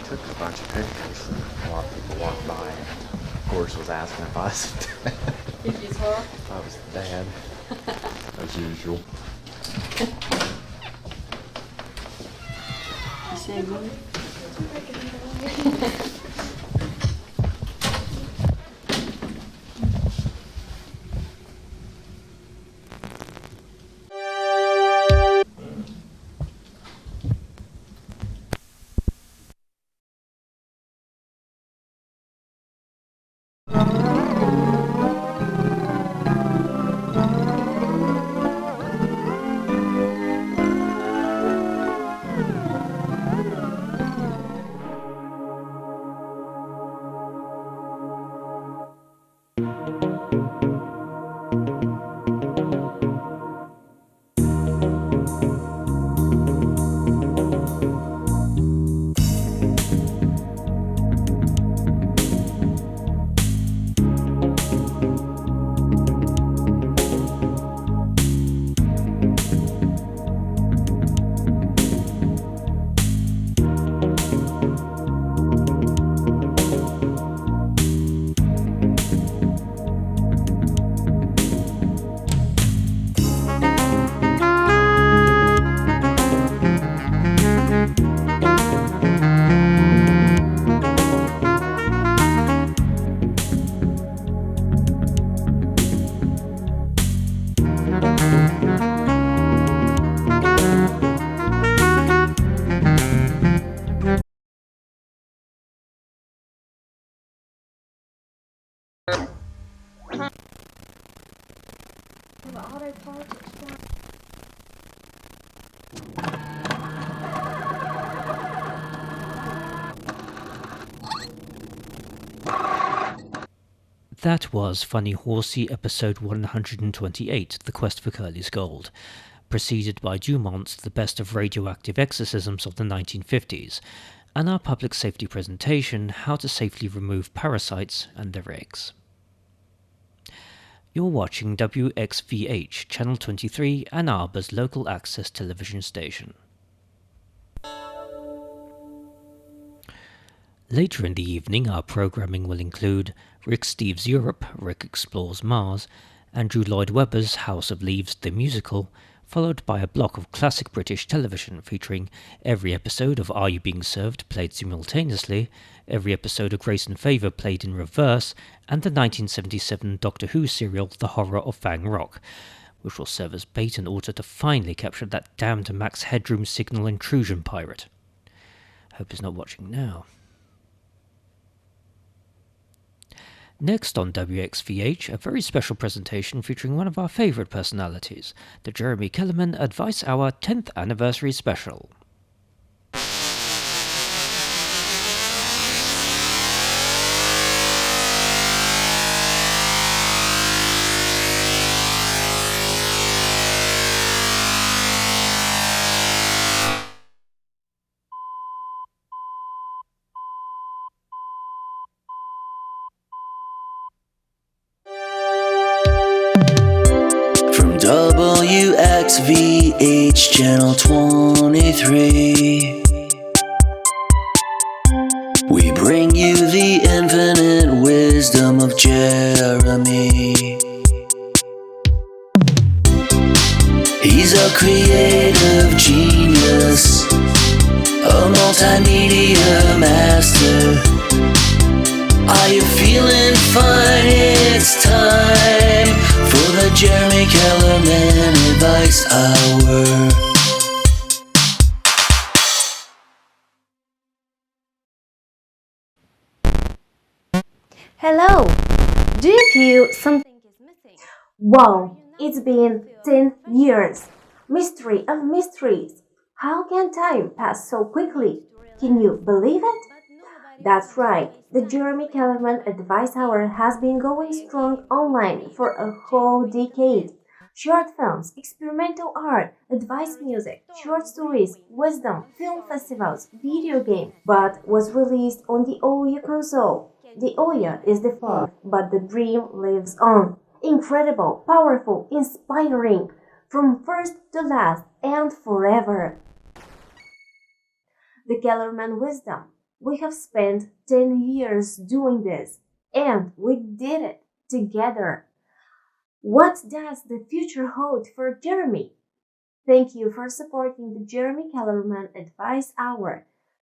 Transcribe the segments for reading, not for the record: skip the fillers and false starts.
took a bunch of pictures. A lot of people walked by. Of course, was asking if I was dad. Did you talk? I was dad, as usual. You say good? That was Funny Horsey episode 128, The Quest for Curly's Gold, preceded by Dumont's The Best of Radioactive Exorcisms of the 1950s, and our public safety presentation, How to Safely Remove Parasites and Their Eggs. You're watching WXVH, Channel 23, Ann Arbor's local access television station. Later in the evening, our programming will include Rick Steves' Europe, Rick Explores Mars, Andrew Lloyd Webber's House of Leaves the Musical, followed by a block of classic British television featuring every episode of Are You Being Served played simultaneously, every episode of Grace and Favour played in reverse, and the 1977 Doctor Who serial The Horror of Fang Rock, which will serve as bait in order to finally capture that damned Max Headroom signal intrusion pirate. Hope he's not watching now. Next on WXVH, a very special presentation featuring one of our favourite personalities, the Jeremy Kellerman Advice Hour 10th Anniversary Special. WXVH Channel 23. We bring you the infinite wisdom of Jeremy. He's a creative genius, a multimedia master. Are you feeling fine? It's time for the Jeremy Kellerman Advice Hour. Hello! Do you feel something is missing? Wow, it's been 10 years. Mystery of mysteries. How can time pass so quickly? Can you believe it? That's right, the Jeremy Kellerman Advice Hour has been going strong online for a whole decade. Short films, experimental art, advice music, short stories, wisdom, film festivals, video game, but was released on the Ouya console. The Ouya is defunct, but the dream lives on. Incredible, powerful, inspiring, from first to last and forever. The Kellerman Wisdom. We have spent 10 years doing this, and we did it together. What does the future hold for Jeremy? Thank you for supporting the Jeremy Kellerman Advice Hour.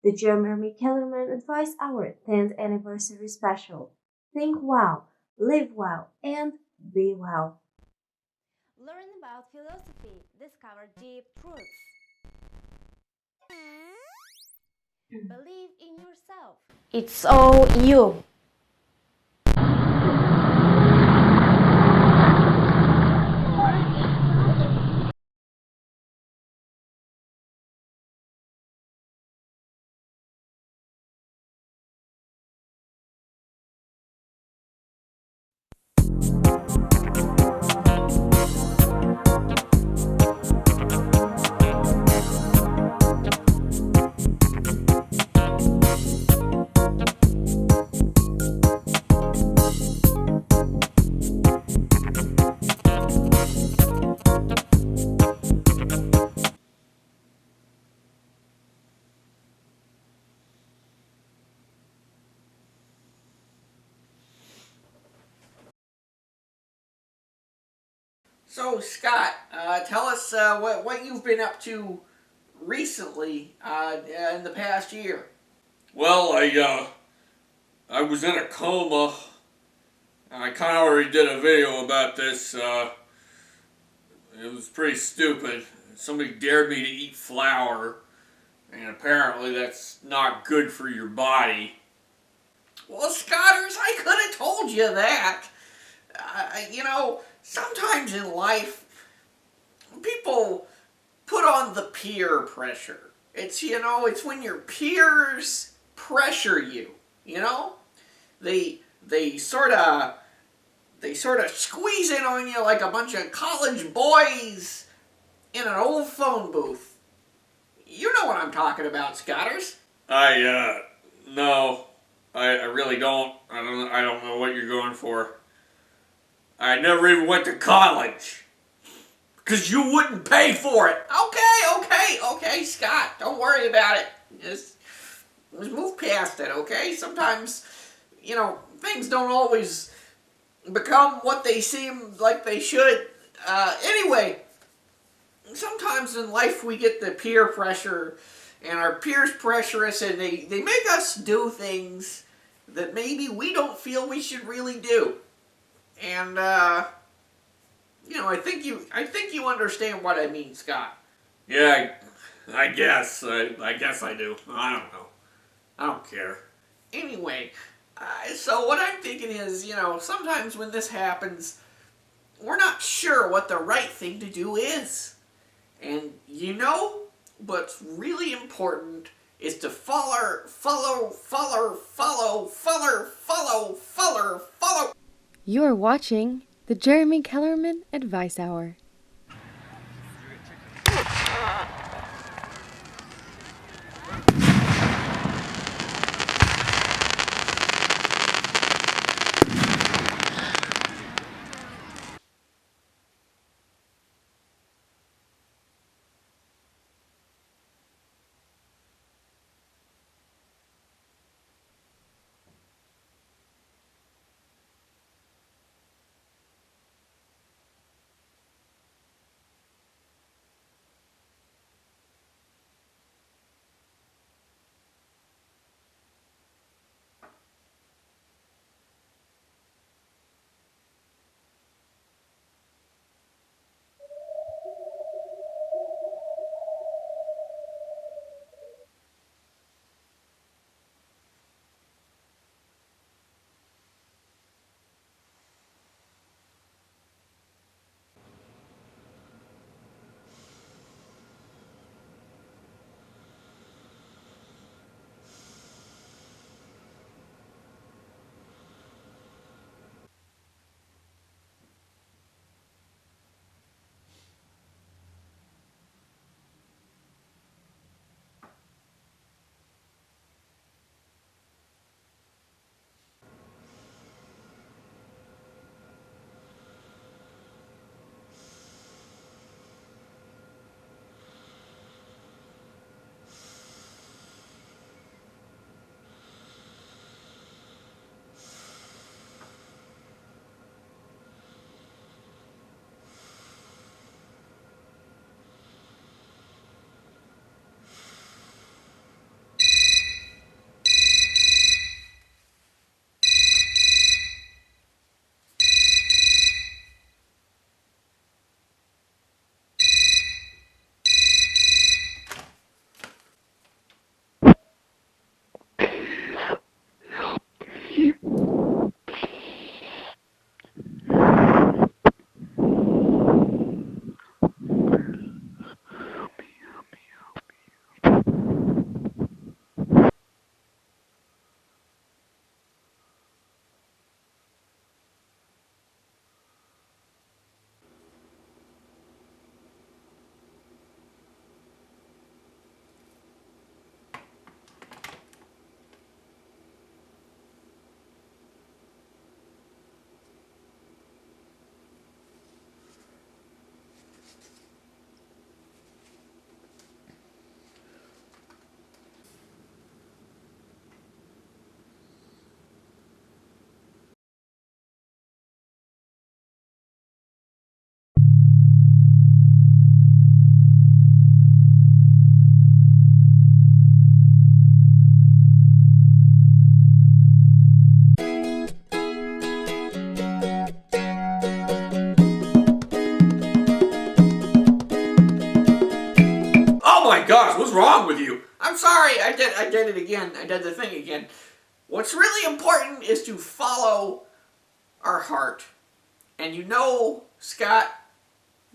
The Jeremy Kellerman Advice Hour 10th Anniversary Special. Think wow, live wow, and be wow. Learn about philosophy, discover deep truths. Believe in yourself. It's all you. So, Scott, tell us what you've been up to recently in the past year. Well, I was in a coma. I kind of already did a video about this. It was pretty stupid. Somebody dared me to eat flour, and apparently that's not good for your body. Well, Scotters, I could have told you that. Sometimes in life, people put on the peer pressure. It's when your peers pressure you. They sort of squeeze in on you like a bunch of college boys in an old phone booth. You know what I'm talking about, Scotters. No, I really don't. I don't know what you're going for. I never even went to college. Because you wouldn't pay for it. Okay, Scott. Don't worry about it. Just move past it, okay? Sometimes, things don't always become what they seem like they should. Anyway, sometimes in life we get the peer pressure, and our peers pressure us, and they make us do things that maybe we don't feel we should really do. And, I think you understand what I mean, Scott. Yeah, I guess. I guess I do. I don't know. I don't care. Anyway, so what I'm thinking is, sometimes when this happens, we're not sure what the right thing to do is. And what's really important is to follow. You are watching the Jeremy Kellerman Advice Hour. my gosh, what's wrong with you? I'm sorry, I did it again. I did the thing again. What's really important is to follow our heart. And you know, Scott,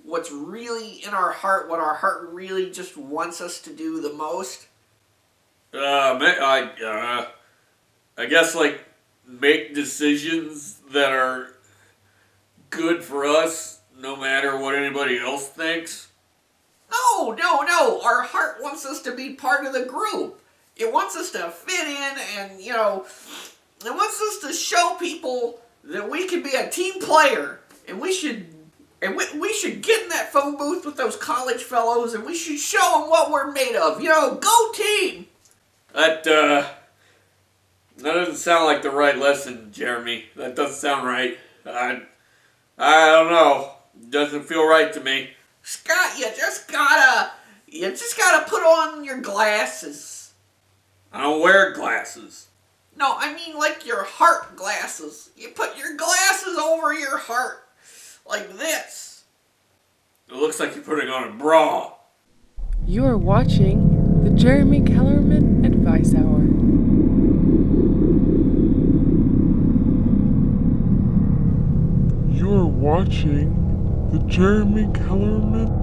what's really in our heart, what our heart really just wants us to do the most? I guess, like, make decisions that are good for us, no matter what anybody else thinks. No. Our heart wants us to be part of the group. It wants us to fit in and, you know, it wants us to show people that we can be a team player. And we should get in that phone booth with those college fellows and we should show them what we're made of. You know, go team! That doesn't sound like the right lesson, Jeremy. That doesn't sound right. I don't know. Doesn't feel right to me. Scott, you just gotta put on your glasses. I don't wear glasses. No, I mean like your heart glasses. You put your glasses over your heart. Like this. It looks like you're putting on a bra. You are watching the Jeremy Kellerman Advice Hour. You're watching the Jeremy Kellerman.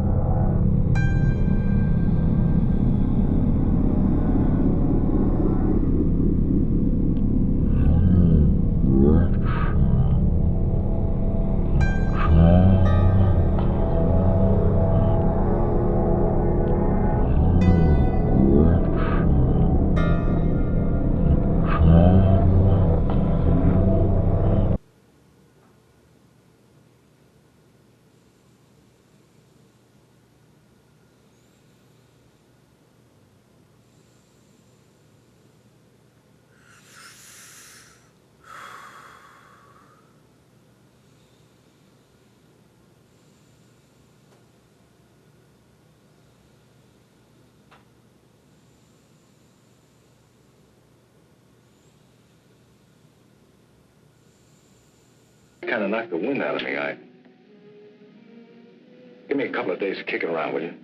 Kind of knocked the wind out of me. Give me a couple of days kicking around, will you?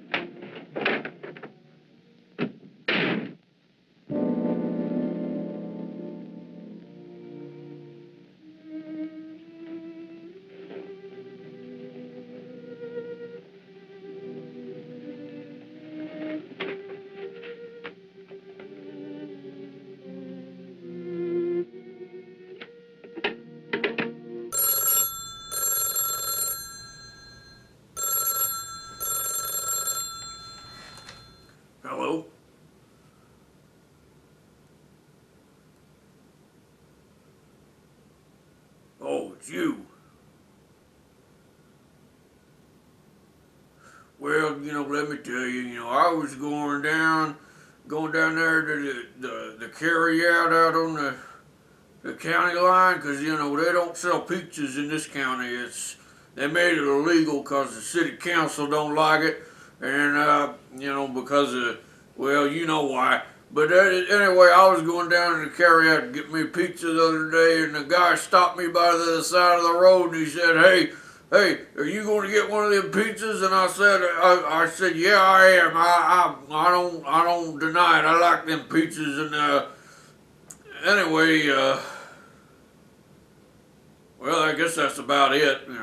Hello? Oh, it's you. Well, you know, let me tell you, I was going down there to the carry out on the county line, because, they don't sell pizzas in this county. They made it illegal because the city council don't like it, and, because of, well, you know why. But anyway, I was going down to the carry out to get me a pizza the other day, and the guy stopped me by the side of the road, and he said, hey, are you going to get one of them pizzas? And I said, yeah, I am. I don't deny it. I like them pizzas. And anyway, well, I guess that's about it. Me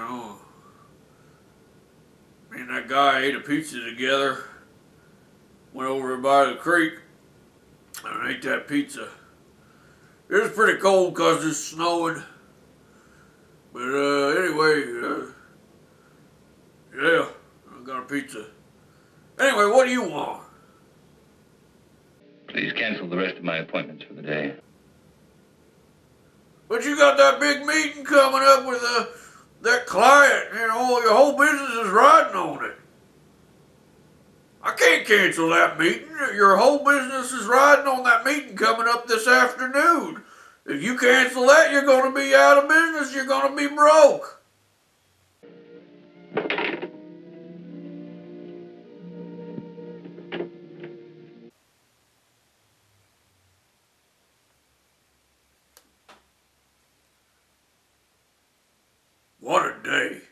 and that guy ate a pizza together. Went over by the creek and ate that pizza. It was pretty cold because it's snowing. But anyway, yeah, I got a pizza. Anyway, what do you want? Please cancel the rest of my appointments for the day. But you got that big meeting coming up with that client. Your whole business is riding on it. I can't cancel that meeting. Your whole business is riding on that meeting coming up this afternoon. If you cancel that, you're going to be out of business. You're going to be broke. What a day.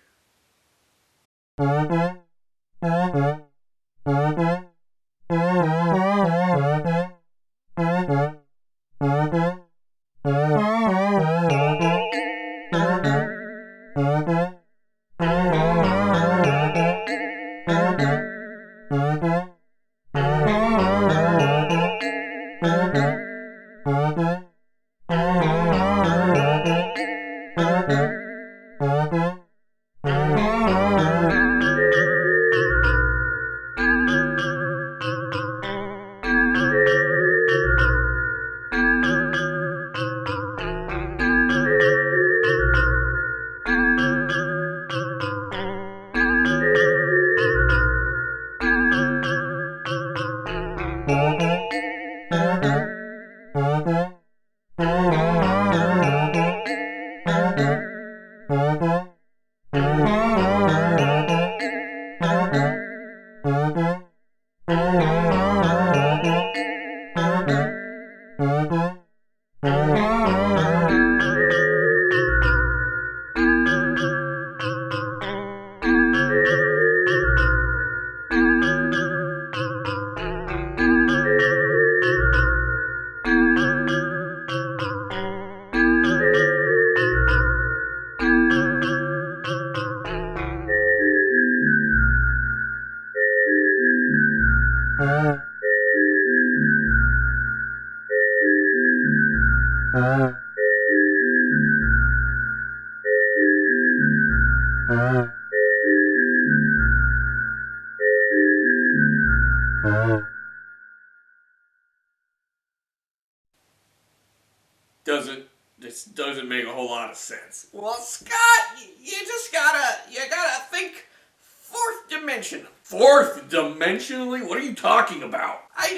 This doesn't make a whole lot of sense. Well, Scott, you gotta think fourth dimension. Fourth dimensionally? What are you talking about? I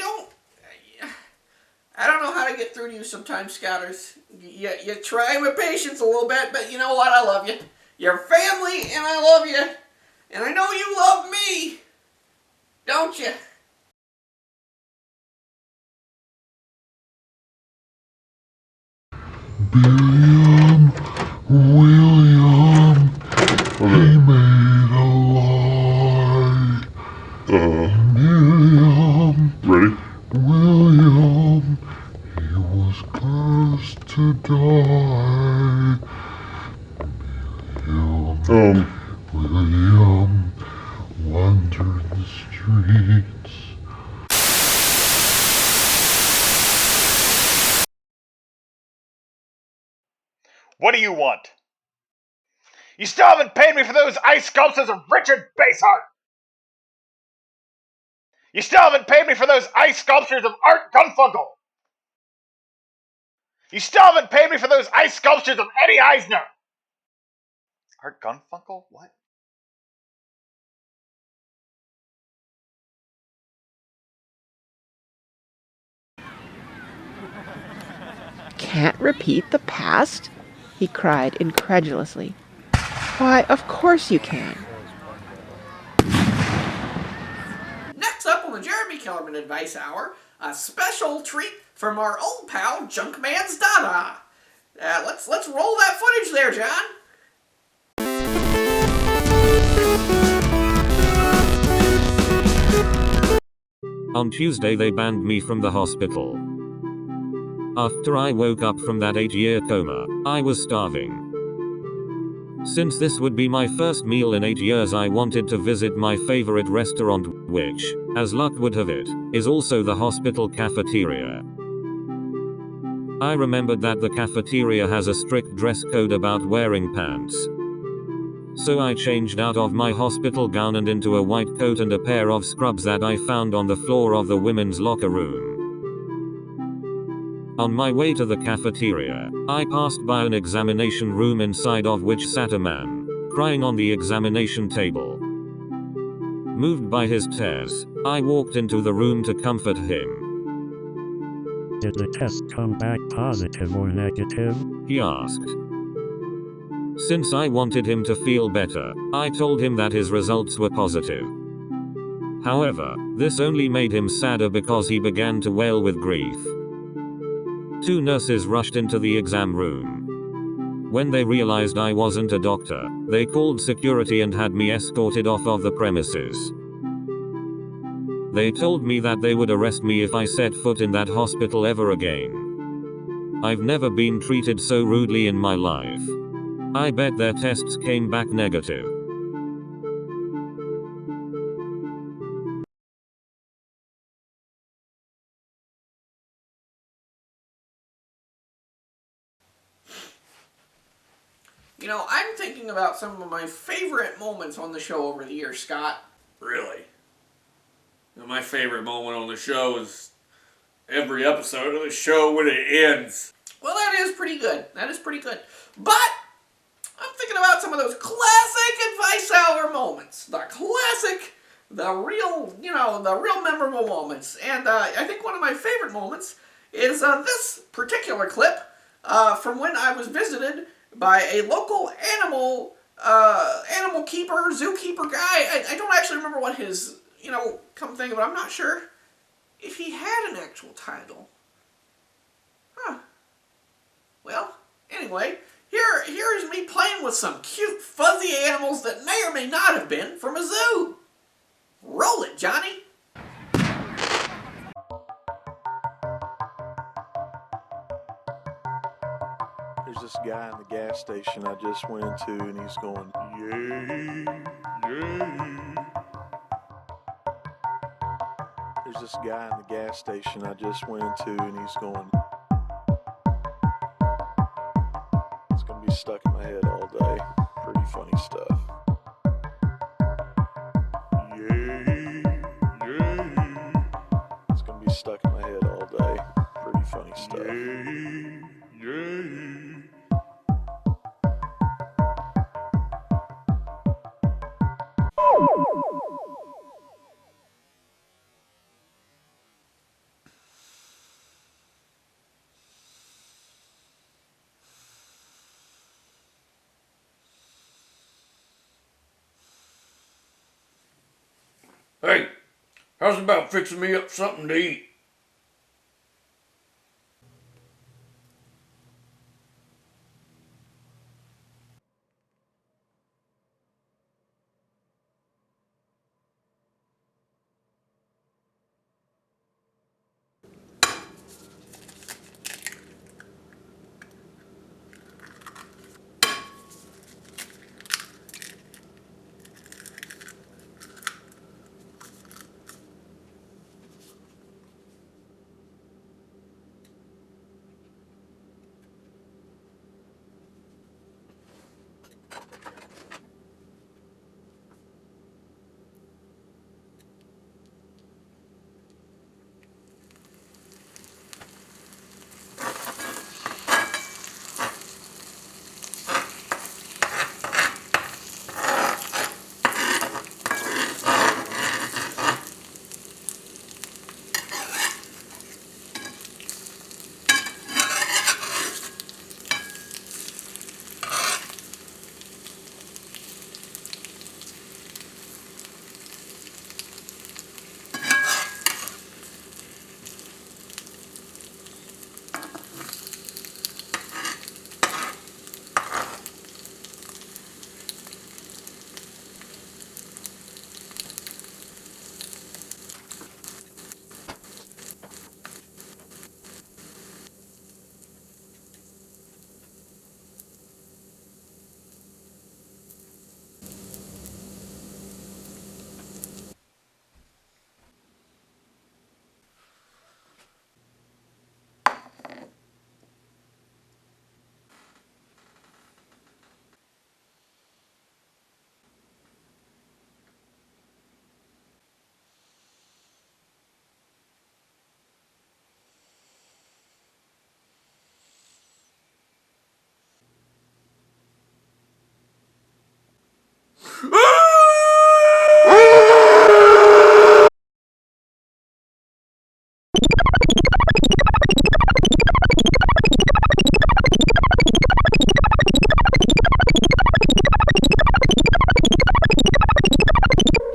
don't know how to get through to you sometimes, Scouters. You try my patience a little bit, but you know what? I love you. You're family, and I love you. And I know you love me. Don't you? William, he made a lie. William, Ready? William, he was cursed to die. William wandered the streets. What do you want? You still haven't paid me for those ice sculptures of Richard Baseheart! You still haven't paid me for those ice sculptures of Art Gunfunkel! You still haven't paid me for those ice sculptures of Eddie Eisner! Art Gunfunkel? What? Can't repeat the past? He cried incredulously. Why, of course you can. Next up on the Jeremy Kellerman Advice Hour, a special treat from our old pal JunkmansDada. Let's roll that footage there, John. On Tuesday they banned me from the hospital. After I woke up from that 8-year coma, I was starving. Since this would be my first meal in 8 years, I wanted to visit my favorite restaurant, which, as luck would have it, is also the hospital cafeteria. I remembered that the cafeteria has a strict dress code about wearing pants. So I changed out of my hospital gown and into a white coat and a pair of scrubs that I found on the floor of the women's locker room. On my way to the cafeteria, I passed by an examination room inside of which sat a man, crying on the examination table. Moved by his tears, I walked into the room to comfort him. Did the test come back positive or negative? He asked. Since I wanted him to feel better, I told him that his results were positive. However, this only made him sadder because he began to wail with grief. 2 nurses rushed into the exam room. When they realized I wasn't a doctor, they called security and had me escorted off of the premises. They told me that they would arrest me if I set foot in that hospital ever again. I've never been treated so rudely in my life. I bet their tests came back negative. You know, I'm thinking about some of my favorite moments on the show over the years, Scott. Really? My favorite moment on the show is every episode of the show when it ends. Well, that is pretty good. That is pretty good. But I'm thinking about some of those classic Advice Hour moments. The classic, the real memorable moments. And I think one of my favorite moments is this particular clip from when I was visited by a local animal keeper, zookeeper guy. I don't actually remember what his, come think of it, I'm not sure if he had an actual title. Huh. Well, anyway, here's me playing with some cute, fuzzy animals that may or may not have been from a zoo. Roll it, Johnny. There's this guy in the gas station I just went into, and he's going, yay, yay. There's this guy in the gas station I just went into, and he's going, it's going to be stuck in my head all day. Pretty funny stuff. Yay, yay. It's going to be stuck in my head all day. Pretty funny stuff. Yay, yay. Hey, how's about fixing me up something to eat?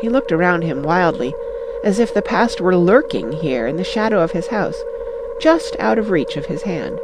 He looked around him wildly, as if the past were lurking here in the shadow of his house, just out of reach of his hand.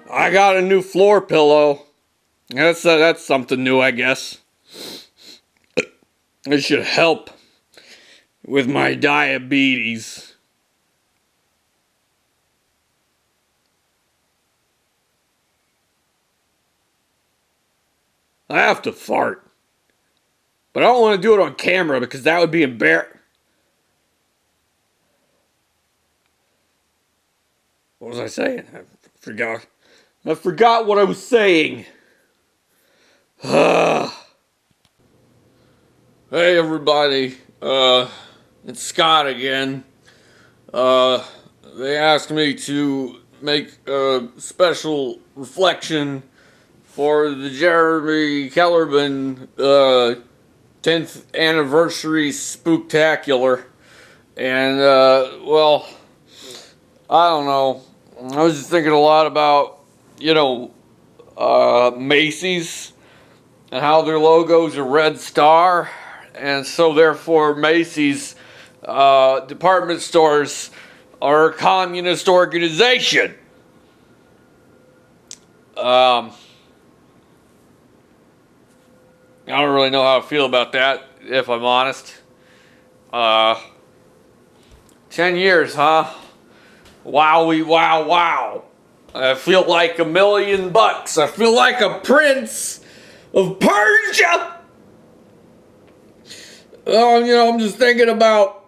I got a new floor pillow. That's something new, I guess. It should help with my diabetes. I have to fart. But I don't want to do it on camera because that would be embarrassing. What was I saying? I forgot what I was saying. Hey everybody, it's Scott again. They asked me to make a special reflection for the Jeremy Kellerman 10th anniversary spooktacular. And, well, I don't know. I was just thinking a lot about, Macy's and how their logo's a red star. And so therefore Macy's department stores are a communist organization. I don't really know how I feel about that, if I'm honest. 10 years, huh? Wowie, wow, wow. I feel like $1 million. I feel like a prince of Persia. I'm just thinking about,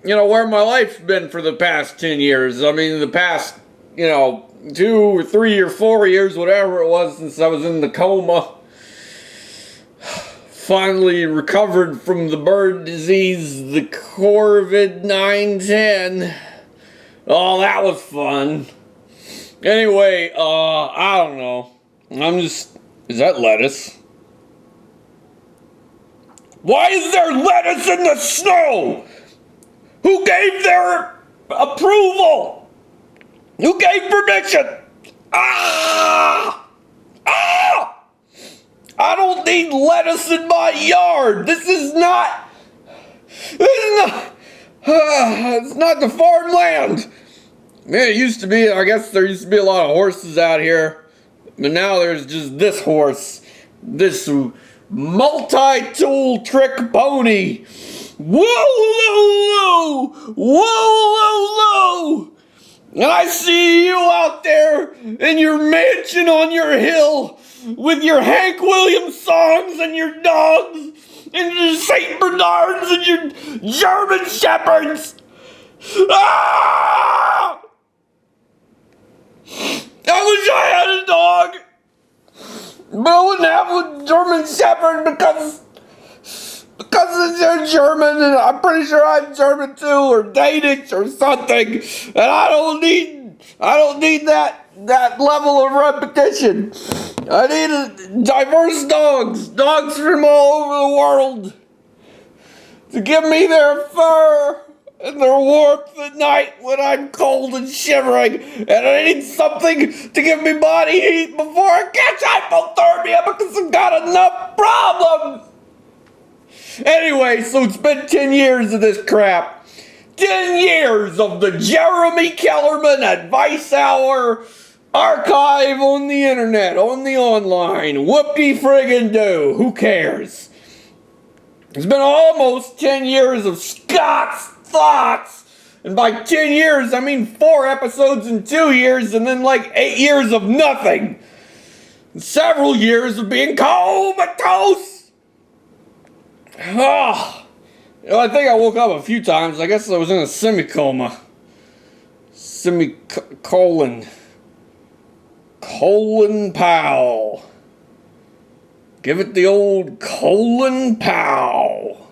where my life's been for the past 10 years. I mean, the past, 2 or 3 or 4 years, whatever it was, since I was in the coma. Finally recovered from the bird disease, the COVID-19. Oh, that was fun. Anyway, I don't know. Is that lettuce? Why is there lettuce in the snow? Who gave their approval? Who gave permission? Ah! I don't need lettuce in my yard. It's not the farmland. Man, it used to be, I guess there used to be a lot of horses out here. But now there's just this horse. This multi-tool trick pony. Whoa, whoa. And I see you out there in your mansion on your hill with your Hank Williams songs and your dogs and your St. Bernards and your German Shepherds. Ah! I wish I had a dog, but I wouldn't have a German Shepherd because they're German, and I'm pretty sure I'm German too, or Danish or something, and I don't need that level of repetition. I need diverse dogs from all over the world to give me their fur and their warmth at night when I'm cold and shivering, and I need something to give me body heat before I catch hypothermia because I've got enough problems. Anyway, so it's been 10 years of this crap. 10 years of the Jeremy Kellerman Advice Hour archive on the internet, on the online. Whoop-de-friggin-do. Who cares? It's been almost 10 years of Scott's thoughts. And by 10 years, I mean 4 episodes in 2 years, and then like 8 years of nothing. And several years of being comatose. Oh, I think I woke up a few times. I guess I was in a semi-coma. Colon pow. Give it the old colon pow.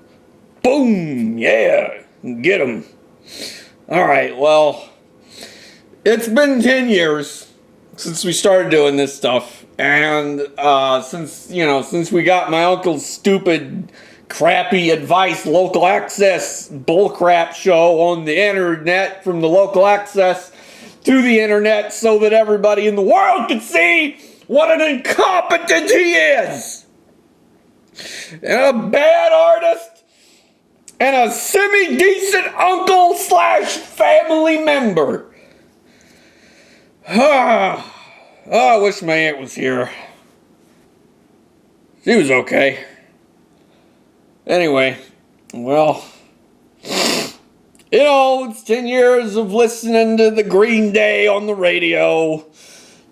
Boom, yeah, get him. Alright, well, it's been 10 years since we started doing this stuff. And since we got my uncle's stupid crappy advice local access bullcrap show on the internet from the local access to the internet so that everybody in the world can see what an incompetent he is. And a bad artist and a semi-decent uncle / family member. Oh, I wish my aunt was here. She was okay. Anyway, well, it's 10 years of listening to the Green Day on the radio.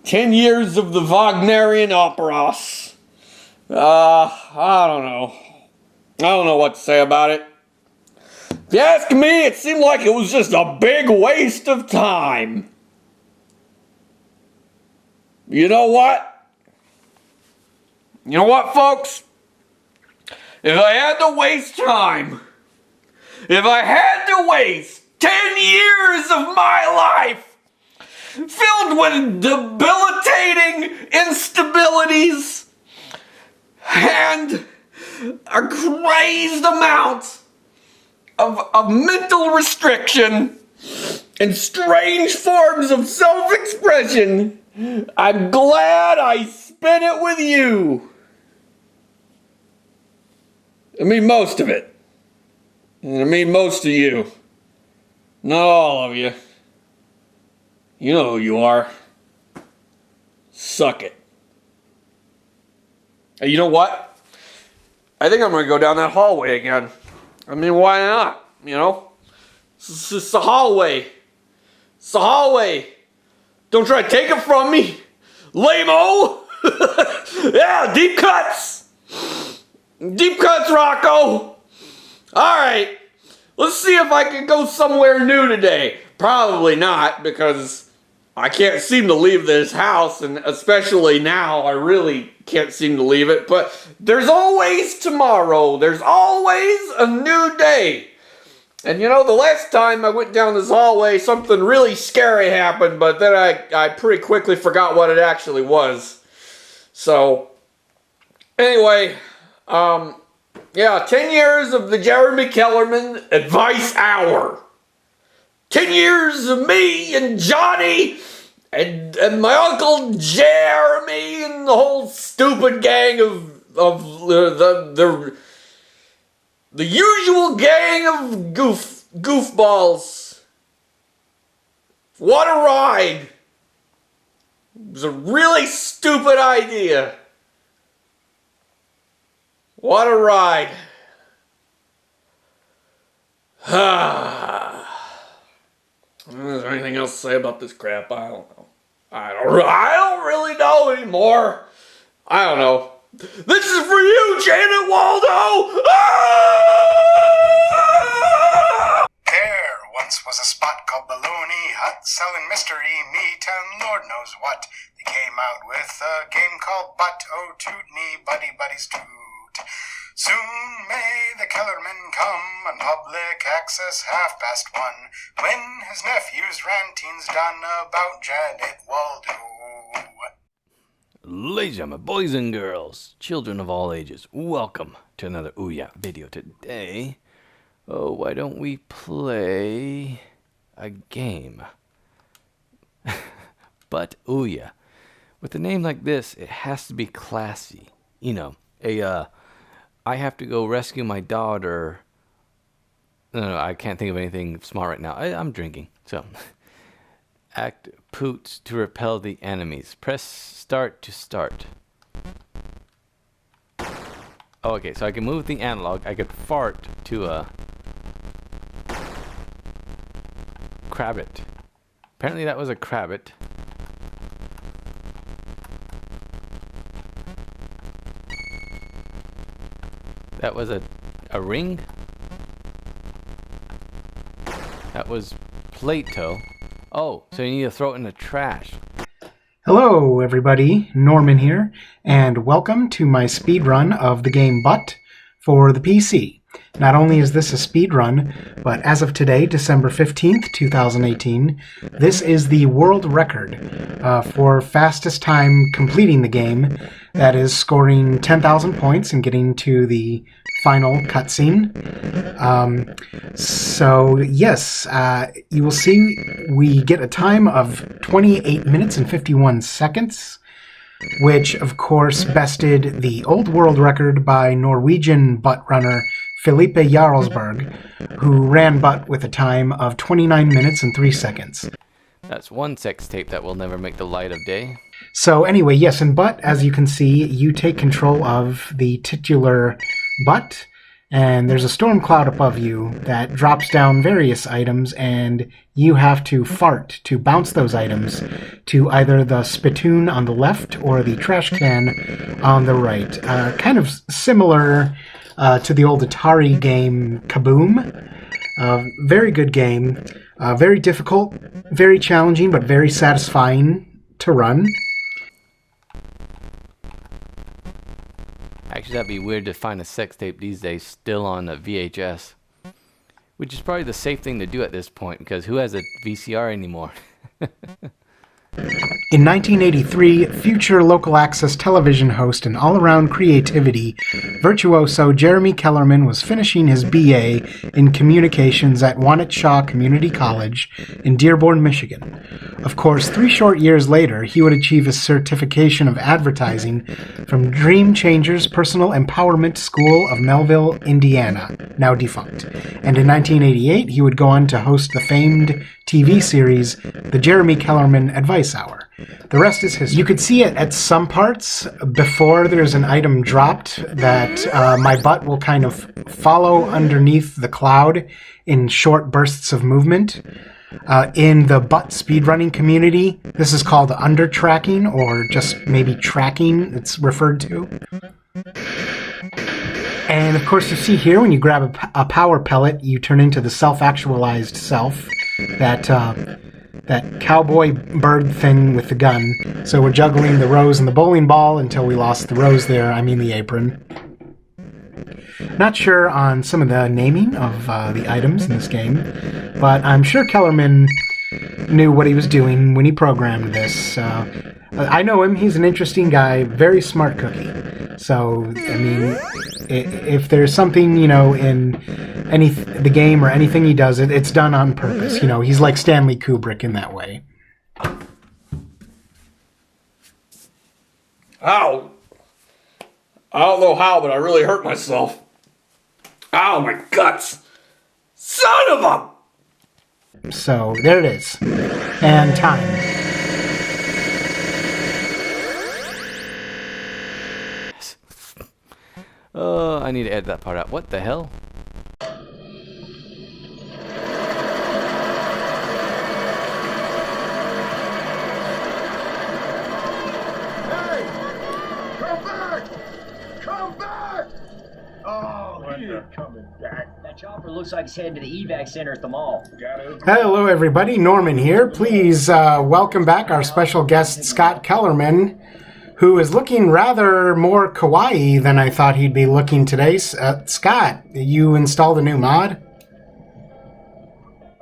10 years of the Wagnerian operas. I don't know. I don't know what to say about it. If you ask me, it seemed like it was just a big waste of time. You know what? You know what, folks? If I had to waste time, if I had to waste 10 years of my life filled with debilitating instabilities and a crazed amount of mental restriction and strange forms of self-expression, I'm glad I spent it with you. I mean, most of it. I mean, most of you. Not all of you. You know who you are. Suck it. And you know what? I think I'm going to go down that hallway again. I mean, why not? You know? It's just a hallway. It's a hallway. Don't try to take it from me. Lame-o. Yeah, deep cuts. Deep cuts, Rocco. Alright. Let's see if I can go somewhere new today. Probably not, because I can't seem to leave this house, and especially now, I really can't seem to leave it. But there's always tomorrow. There's always a new day. And you know, the last time I went down this hallway, something really scary happened, but then I pretty quickly forgot what it actually was. So, anyway, yeah, 10 years of the Jeremy Kellerman Advice Hour. 10 years of me and Johnny and my Uncle Jeremy and the whole stupid gang of the usual gang of goofballs. What a ride. It was a really stupid idea. What a ride. Is there anything else to say about this crap? I don't know. I don't really know anymore. I don't know. This is for you, Janet Waldo! Ah! There once was a spot called Baloney Hut, selling mystery meat and Lord knows what. They came out with a game called Butt, oh toot me, buddy buddies toot. Soon may the Kellerman come on public access 1:30, when his nephew's ranting's done about Janet Waldo. Ladies and gentlemen, boys and girls, children of all ages, welcome to another Ouya video. Today, why don't we play a game? But Ouya, with a name like this, it has to be classy. You know, I have to go rescue my daughter. No, I can't think of anything smart right now. I'm drinking, so. Act poots to repel the enemies. Press start to start. Oh, okay, so I can move the analog. I could fart to a crabbit. Apparently that was a crabbit. That was a ring. That was Plato. Oh, so you need to throw it in the trash. Hello, everybody. Norman here, and welcome to my speedrun of the game Butt for the PC. Not only is this a speedrun, but as of today, December 15th, 2018, this is the world record for fastest time completing the game. That is scoring 10,000 points and getting to the final cutscene. So yes, you will see we get a time of 28 minutes and 51 seconds, which of course bested the old world record by Norwegian butt runner Felipe Jarlsberg, who ran butt with a time of 29 minutes and 3 seconds. That's one sex tape that will never make the light of day. So anyway, yes, in butt, as you can see, you take control of the titular butt, and there's a storm cloud above you that drops down various items, and you have to fart to bounce those items to either the spittoon on the left or the trash can on the right. Kind of similar to the old Atari game Kaboom. Very good game. Very difficult, very challenging, but very satisfying to run. Actually, that'd be weird to find a sex tape these days still on a VHS. Which is probably the safe thing to do at this point, because who has a VCR anymore? In 1983, future local access television host and all-around creativity virtuoso Jeremy Kellerman was finishing his BA in communications at Wanatshah Community College in Dearborn, Michigan. Of course, 3 short years later, he would achieve his certification of advertising from Dream Changers Personal Empowerment School of Melville, Indiana, now defunct. And in 1988, he would go on to host the famed TV series, The Jeremy Kellerman Advice Hour. The rest is history. You could see it at some parts before there's an item dropped that my butt will kind of follow underneath the cloud in short bursts of movement. In the butt speedrunning community, this is called under-tracking, or just maybe tracking, it's referred to. And of course, you see here, when you grab a power pellet, you turn into the self-actualized self, that cowboy bird thing with the gun. So we're juggling the rose and the bowling ball until we lost the rose there, I mean the apron. Not sure on some of the naming of the items in this game, but I'm sure Kellerman knew what he was doing when he programmed this. I know him, he's an interesting guy, very smart cookie. So, I mean, if there's something, you know, in the game or anything he does, it's done on purpose. You know, he's like Stanley Kubrick in that way. Ow! I don't know how, but I really hurt myself. Ow, my guts! Son of a... So, there it is. And time. Oh, I need to edit that part out. What the hell? Coming back. That chopper looks like it's heading to the evac center at the mall. Hello, everybody. Norman here. Please welcome back our special guest, Scott Kellerman, who is looking rather more kawaii than I thought he'd be looking today. Scott, you installed a new mod?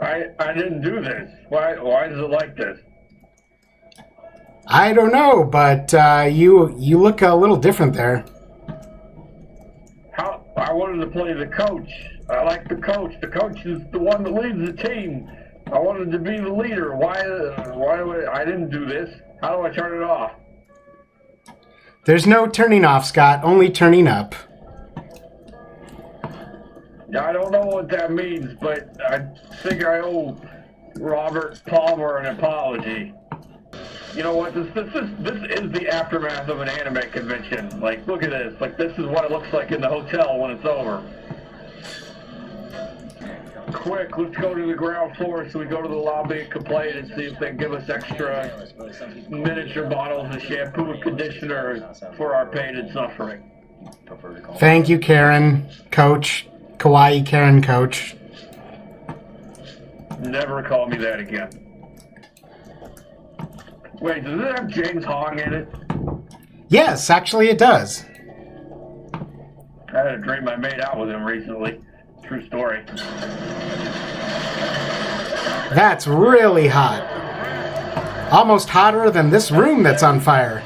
I didn't do this. Why is it like this? I don't know, but you look a little different there. I wanted to play the coach. I like the coach. The coach is the one that leads the team. I wanted to be the leader. Why I didn't do this? How do I turn it off? There's no turning off, Scott. Only turning up. Yeah, I don't know what that means, but I think I owe Robert Palmer an apology. You know what? This is the aftermath of an anime convention. Like, look at this. Like, this is what it looks like in the hotel when it's over. Quick, let's go to the ground floor so we go to the lobby and complain and see if they can give us extra miniature bottles of shampoo and conditioner for our pain and suffering. Thank you, Karen, Coach. Kawaii Karen, Coach. Never call me that again. Wait, does it have James Hong in it? Yes, actually it does. I had a dream I made out with him recently. True story. That's really hot. Almost hotter than this room that's on fire.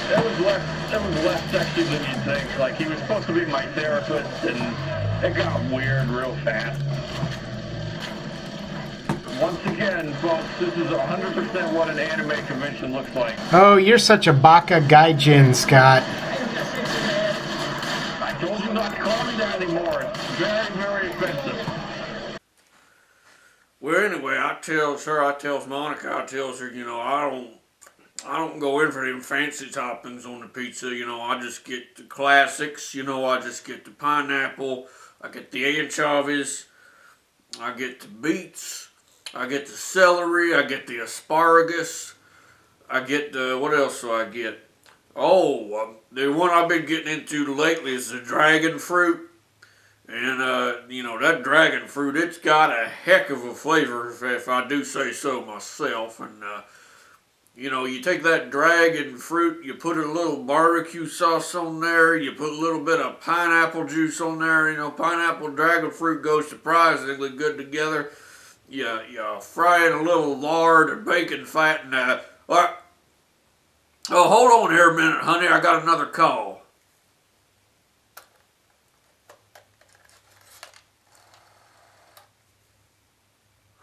That was less sexy than you'd think. Like, he was supposed to be my therapist, and it got weird real fast. Once again, folks, this is 100% what an anime convention looks like. Oh, you're such a baka gaijin, Scott. I told you not to call me that anymore. It's very, very offensive. Well, anyway, I tells Monica, I tells her, you know, I don't go in for them fancy toppings on the pizza, you know, I just get the classics, you know, I just get the pineapple, I get the anchovies, I get the beets, I get the celery, I get the asparagus, I get the, what else do I get? Oh, the one I've been getting into lately is the dragon fruit. And, you know, that dragon fruit, it's got a heck of a flavor, if I do say so myself. And, you know, you take that dragon fruit, you put a little barbecue sauce on there, you put a little bit of pineapple juice on there. You know, pineapple and dragon fruit go surprisingly good together. You fry in a little lard or bacon fat. And, oh, hold on here a minute, honey. I got another call.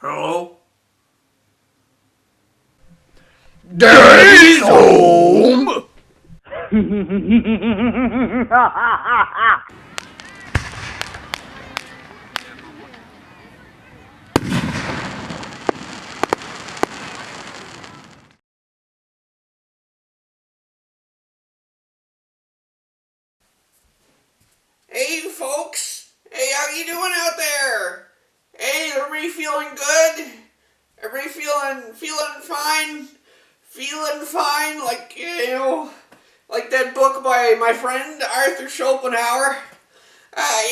Hello? Daddy's home! Hey, folks. Hey, how you doing out there? Hey, everybody feeling good? Everybody feeling fine? Feeling fine? Like, you know, like that book by my friend Arthur Schopenhauer.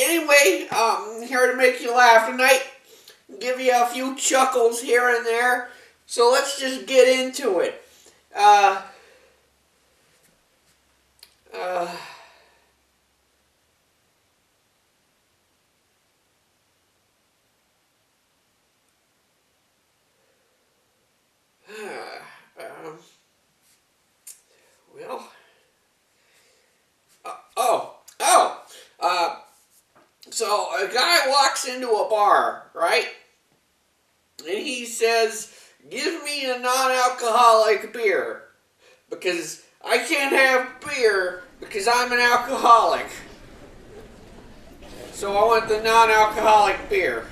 Anyway, here to make you laugh tonight. Give you a few chuckles here and there. So let's just get into it. So a guy walks into a bar, right? And he says, "Give me a non-alcoholic beer, because I can't have beer because I'm an alcoholic. So I want the non-alcoholic beer."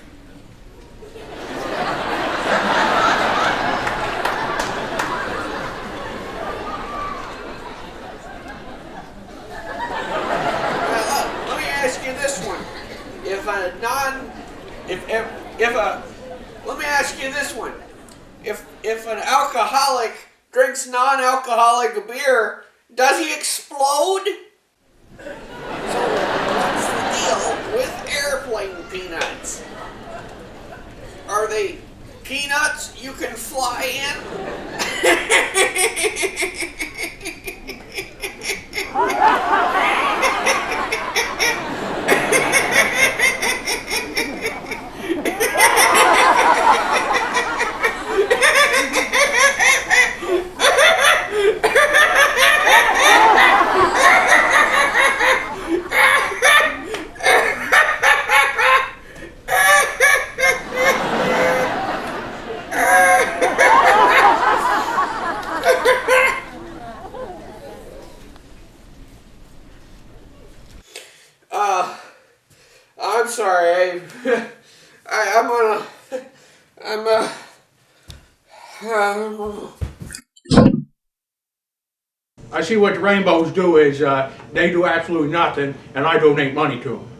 Let me ask you this one. Let me ask you this one. If an alcoholic drinks non-alcoholic beer, does he explode? So what's the deal with airplane peanuts? Are they peanuts you can fly I'm sorry. I see what the rainbows do is they do absolutely nothing, and I donate money to them.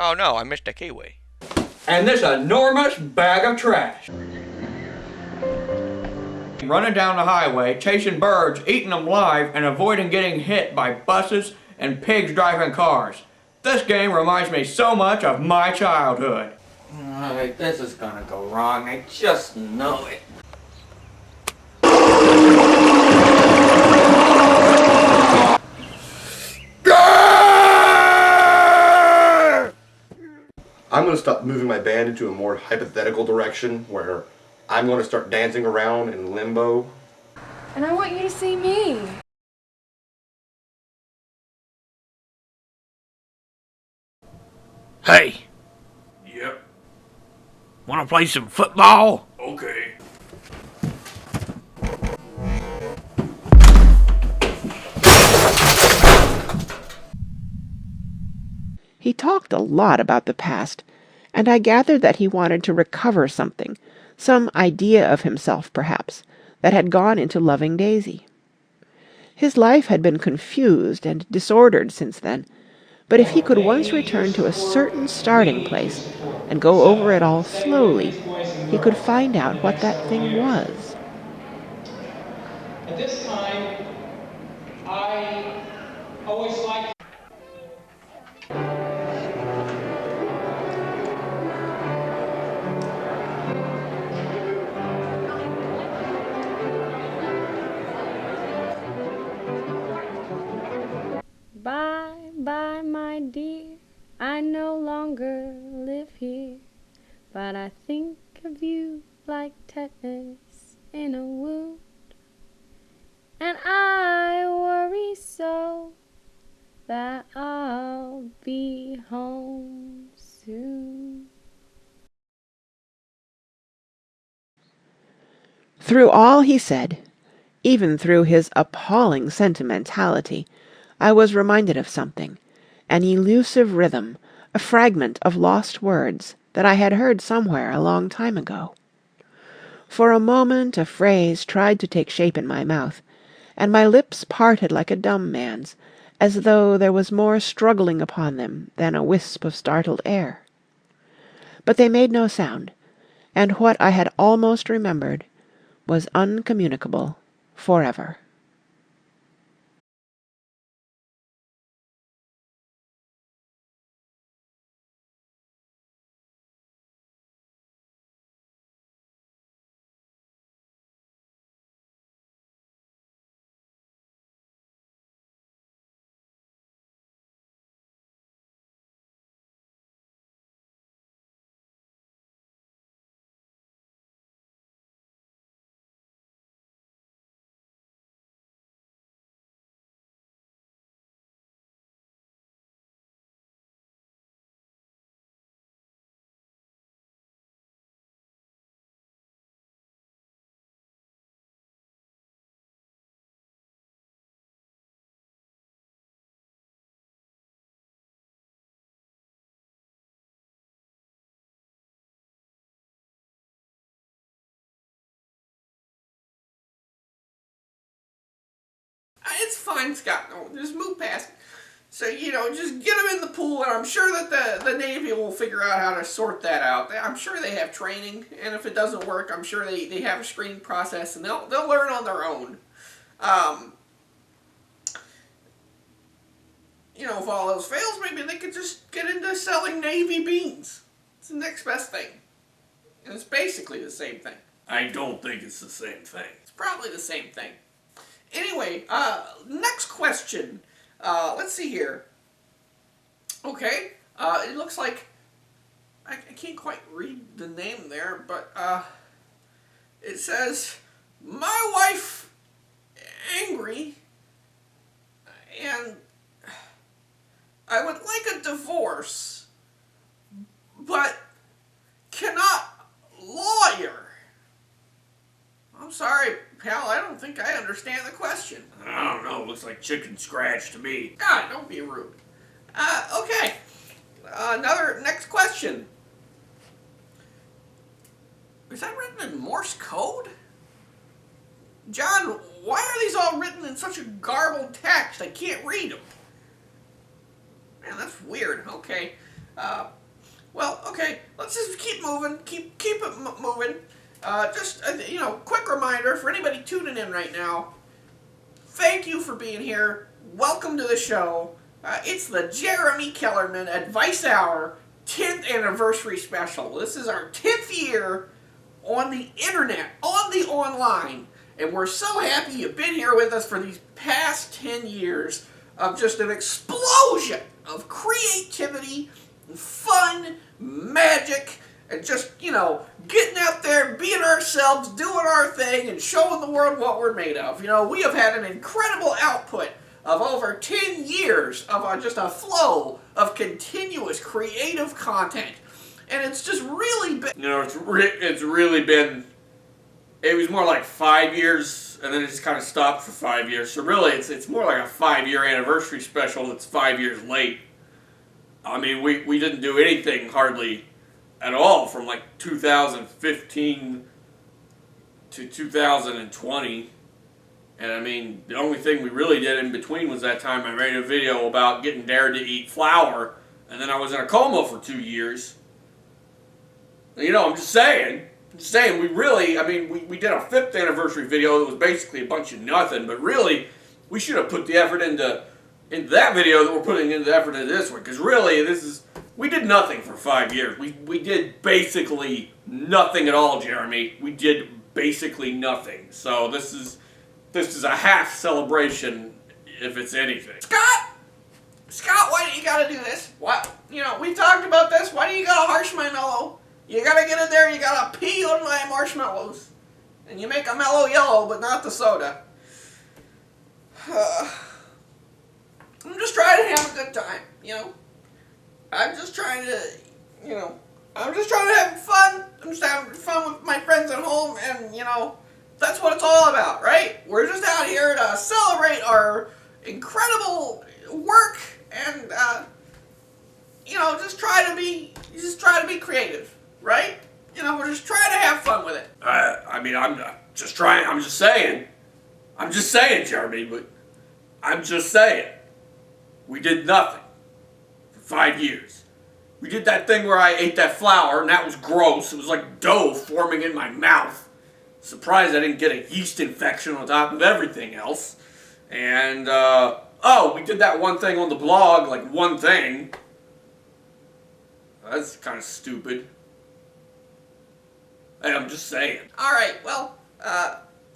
Oh no, I missed a kiwi. And this enormous bag of trash. running down the highway, chasing birds, eating them live, and avoiding getting hit by buses and pigs driving cars. This game reminds me so much of my childhood. Alright, this is gonna go wrong. I just know it. I'm going to stop moving my band into a more hypothetical direction where I'm going to start dancing around in limbo. And I want you to see me. Hey! Yep. Wanna play some football? Okay. He talked a lot about the past, and I gathered that he wanted to recover something, some idea of himself, perhaps, that had gone into loving Daisy. His life had been confused and disordered since then, but if he could once return to a certain starting place and go over it all slowly, he could find out what that thing was. At this time, I always like. Bye, bye, my dear, I no longer live here, but I think of you like tetanus in a wound, and I worry so that I'll be home soon. Through all he said, even through his appalling sentimentality, I was reminded of something, an elusive rhythm, a fragment of lost words that I had heard somewhere a long time ago. For a moment a phrase tried to take shape in my mouth, and my lips parted like a dumb man's, as though there was more struggling upon them than a wisp of startled air. But they made no sound, and what I had almost remembered was uncommunicable forever. It's fine, Scott. No, just move past it. So, just get them in the pool, and I'm sure that the Navy will figure out how to sort that out. I'm sure they have training, and if it doesn't work, I'm sure they have a screening process, and they'll learn on their own. If all else fails, maybe they could just get into selling Navy beans. It's the next best thing. And it's basically the same thing. I don't think it's the same thing. It's probably the same thing. Anyway, next question. Let's see here. Okay, it looks like I can't quite read the name there, but it says, my wife angry, and I would like a divorce, but cannot lawyer. I'm sorry, pal, I don't think I understand the question. I don't know, looks like chicken scratch to me. God, don't be rude. Okay. Next question. Is that written in Morse code? John, why are these all written in such a garbled text? I can't read them. Man, that's weird. Okay. Well, okay. Let's just keep moving. Keep it moving. Quick reminder for anybody tuning in right now. Thank you for being here. Welcome to the show. It's the Jeremy Kellerman Advice Hour 10th Anniversary Special. This is our 10th year on the internet, on the online. And we're so happy you've been here with us for these past 10 years of just an explosion of creativity, fun, magic, and just, getting out there, being ourselves, doing our thing, and showing the world what we're made of. We have had an incredible output of over 10 years of just a flow of continuous creative content. And it's just really been... it's really been... It was more like 5 years, and then it just kind of stopped for 5 years. So really, it's more like a 5-year anniversary special that's 5 years late. I mean, we didn't do anything hardly at all from like 2015 to 2020. And I mean, the only thing we really did in between was that time I made a video about getting dared to eat flour, and then I was in a coma for 2 years. I'm just saying, we really, we did a 5th anniversary video that was basically a bunch of nothing, but really, we should have put the effort into that video that we're putting into the effort into this one, because really, we did nothing for 5 years. We did basically nothing at all, Jeremy. We did basically nothing. So this is a half celebration, if it's anything. Scott, why do you gotta do this? What? We talked about this. Why do you gotta harsh my mellow? You gotta get in there, you gotta pee on my marshmallows. And you make a mellow yellow, but not the soda. I'm just trying to have a good time, I'm just trying to have fun. I'm just having fun with my friends at home, and, that's what it's all about, right? We're just out here to celebrate our incredible work and, just try to be creative, right? We're just trying to have fun with it. I'm just saying, Jeremy, but I'm just saying. We did nothing for 5 years. We did that thing where I ate that flour, and that was gross. It was like dough forming in my mouth. Surprised I didn't get a yeast infection on top of everything else. And, we did that one thing on the blog, like one thing. That's kind of stupid. Hey, I'm just saying. Alright, well,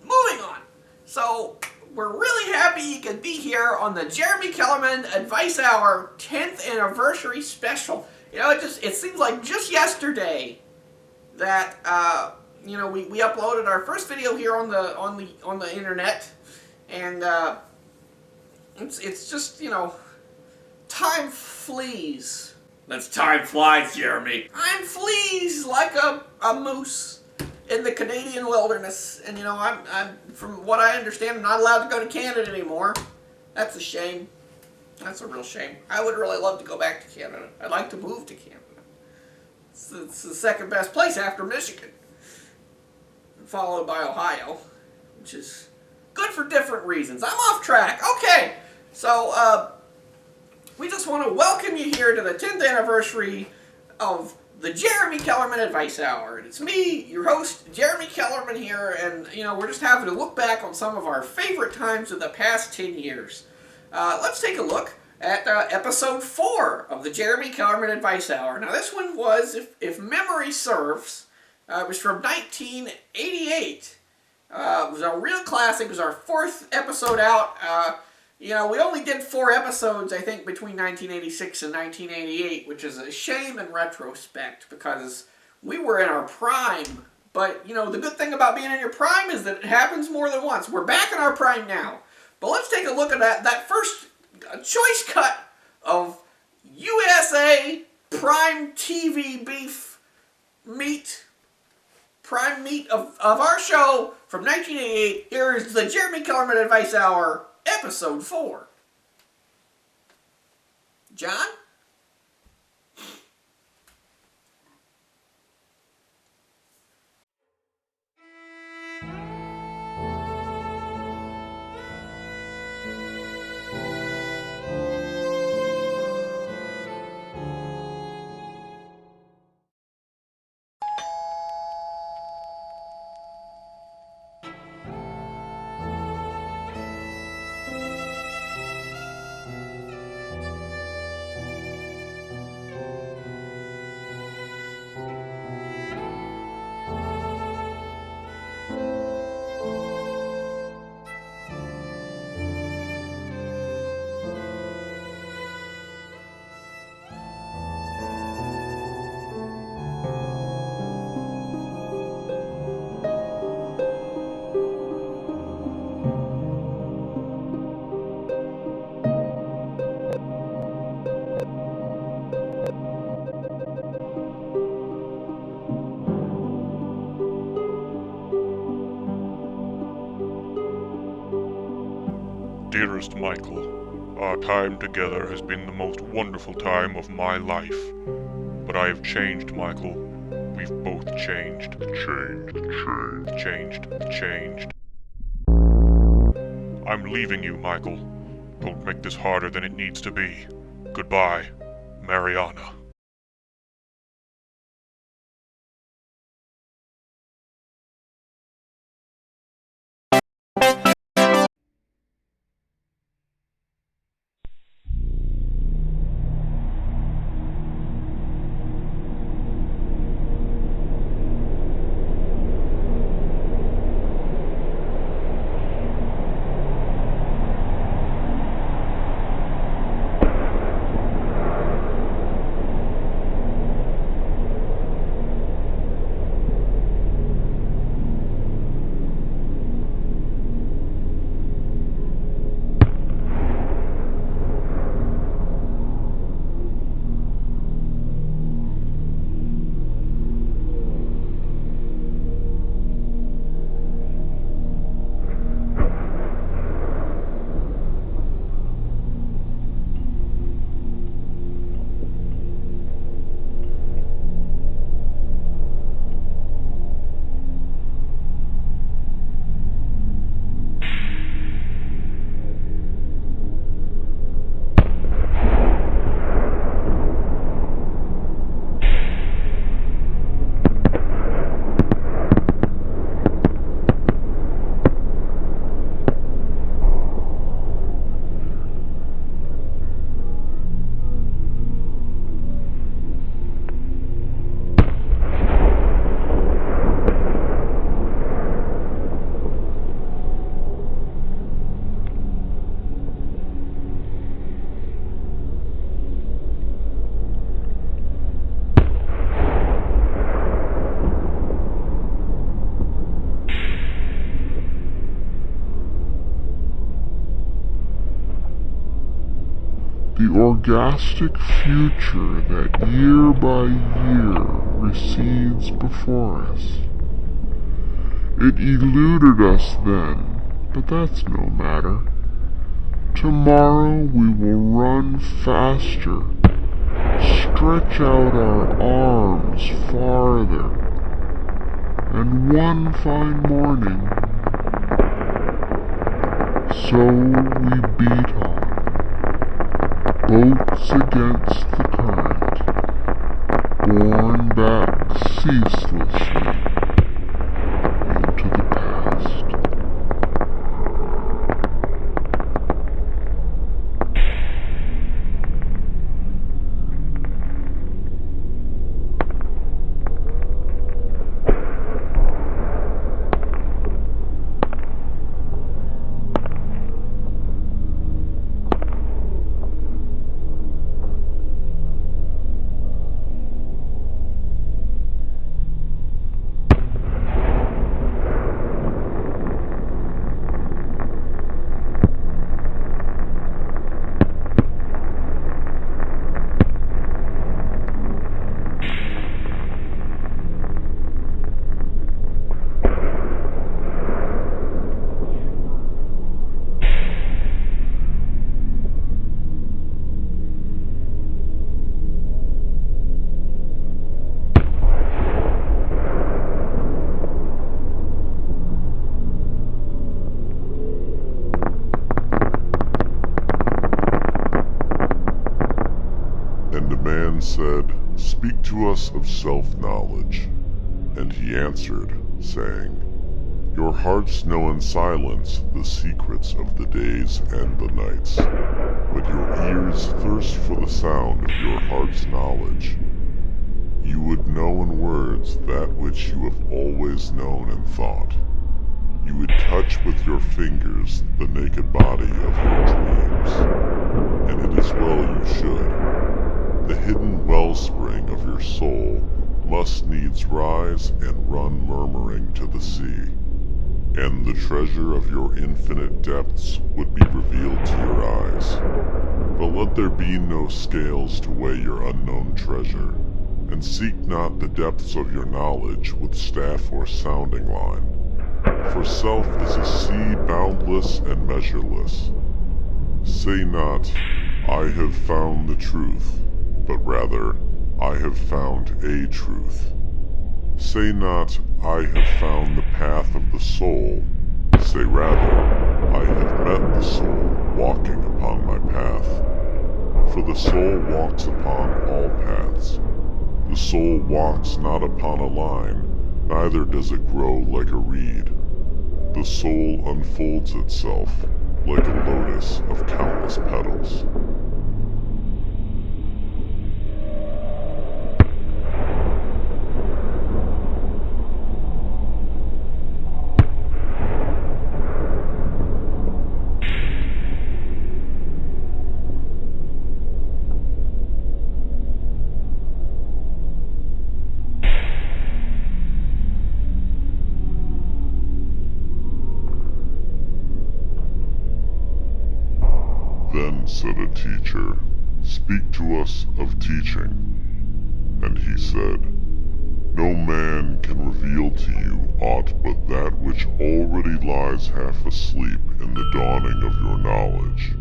moving on. So, we're really happy you could be here on the Jeremy Kellerman Advice Hour 10th Anniversary Special. It seems like just yesterday that, we uploaded our first video here on the internet, and, it's just, time flees. That's time flies, Jeremy. Time flees like a moose in the Canadian wilderness, and I'm from what I understand, I'm not allowed to go to Canada anymore. That's a shame. That's a real shame. I would really love to go back to Canada. I'd like to move to Canada. It's the second best place after Michigan, followed by Ohio, which is good for different reasons. I'm off track. Okay, so we just want to welcome you here to the 10th anniversary of the Jeremy Kellerman Advice Hour. And it's me, your host, Jeremy Kellerman here, and, we're just having to look back on some of our favorite times of the past 10 years. Let's take a look at episode 4 of the Jeremy Kellerman Advice Hour. Now, this one was, if memory serves, it was from 1988. It was a real classic. It was our 4th episode out. We only did 4 episodes, I think, between 1986 and 1988, which is a shame in retrospect, because we were in our prime. But, the good thing about being in your prime is that it happens more than once. We're back in our prime now. But let's take a look at that first choice cut of USA Prime TV beef meat. Prime meat of our show from 1988. Here is the Jeremy Kellerman Advice Hour, episode 4. John? Dearest Michael, our time together has been the most wonderful time of my life. But I have changed, Michael. We've both changed. Changed. I'm leaving you, Michael. Don't make this harder than it needs to be. Goodbye, Mariana. The orgastic future that year by year recedes before us. It eluded us then, but that's no matter. Tomorrow we will run faster, stretch out our arms farther, and one fine morning, so we beat on. Boats against the current, borne back ceaselessly into the past. Said, "Speak to us of self-knowledge." And he answered, saying, "Your hearts know in silence the secrets of the days and the nights, but your ears thirst for the sound of your heart's knowledge. You would know in words that which you have always known and thought. You would touch with your fingers the naked body of your dreams, and it is well you should. The hidden wellspring of your soul must needs rise and run murmuring to the sea, and the treasure of your infinite depths would be revealed to your eyes. But let there be no scales to weigh your unknown treasure, and seek not the depths of your knowledge with staff or sounding line. For self is a sea boundless and measureless, Say not, I have found the truth, but rather, I have found a truth. Say not, I have found the path of the soul. Say rather, I have met the soul walking upon my path. For the soul walks upon all paths. The soul walks not upon a line, neither does it grow like a reed. The soul unfolds itself like a lotus of countless petals. Then said a teacher, Speak to us of teaching. And he said, No man can reveal to you aught but that which already lies half asleep in the dawning of your knowledge.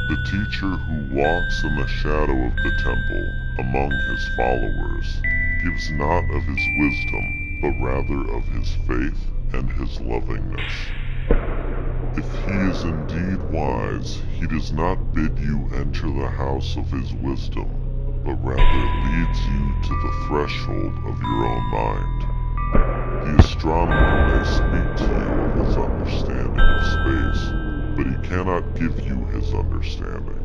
The teacher who walks in the shadow of the temple among his followers gives not of his wisdom, but rather of his faith and his lovingness. If he is indeed wise, he does not bid you enter the house of his wisdom, but rather leads you to the threshold of your own mind. The astronomer may speak to you of his understanding of space, but he cannot give you his understanding.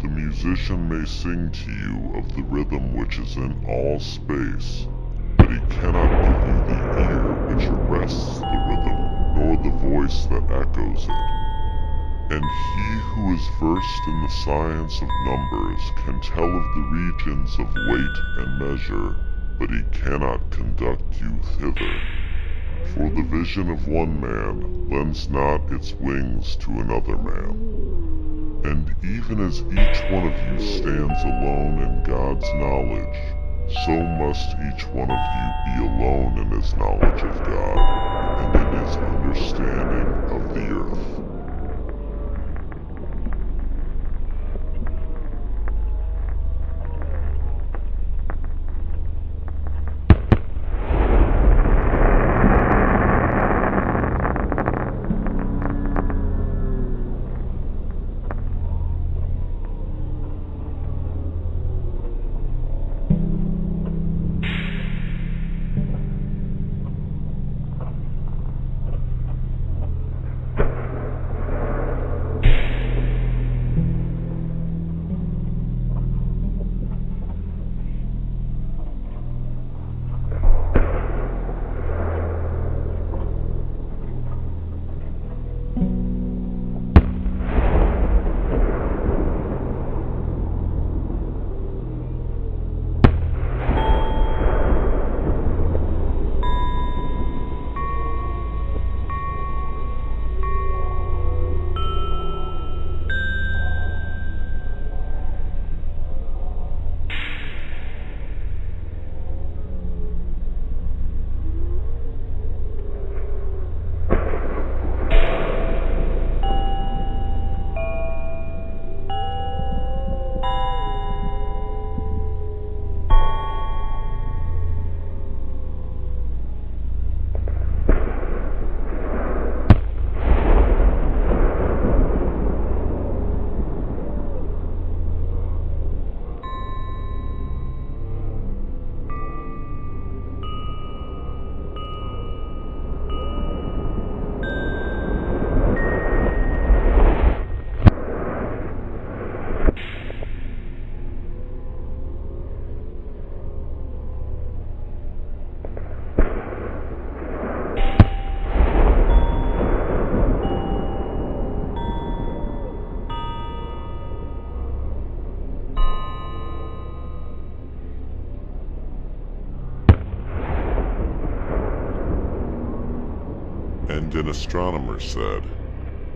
The musician may sing to you of the rhythm which is in all space, but he cannot give you the ear which arrests the rhythm, nor the voice that echoes it. And he who is versed in the science of numbers can tell of the regions of weight and measure, but he cannot conduct you thither. For the vision of one man lends not its wings to another man. And even as each one of you stands alone in God's knowledge, so must each one of you be alone in his knowledge of God, and in his understanding of the earth. And an astronomer said,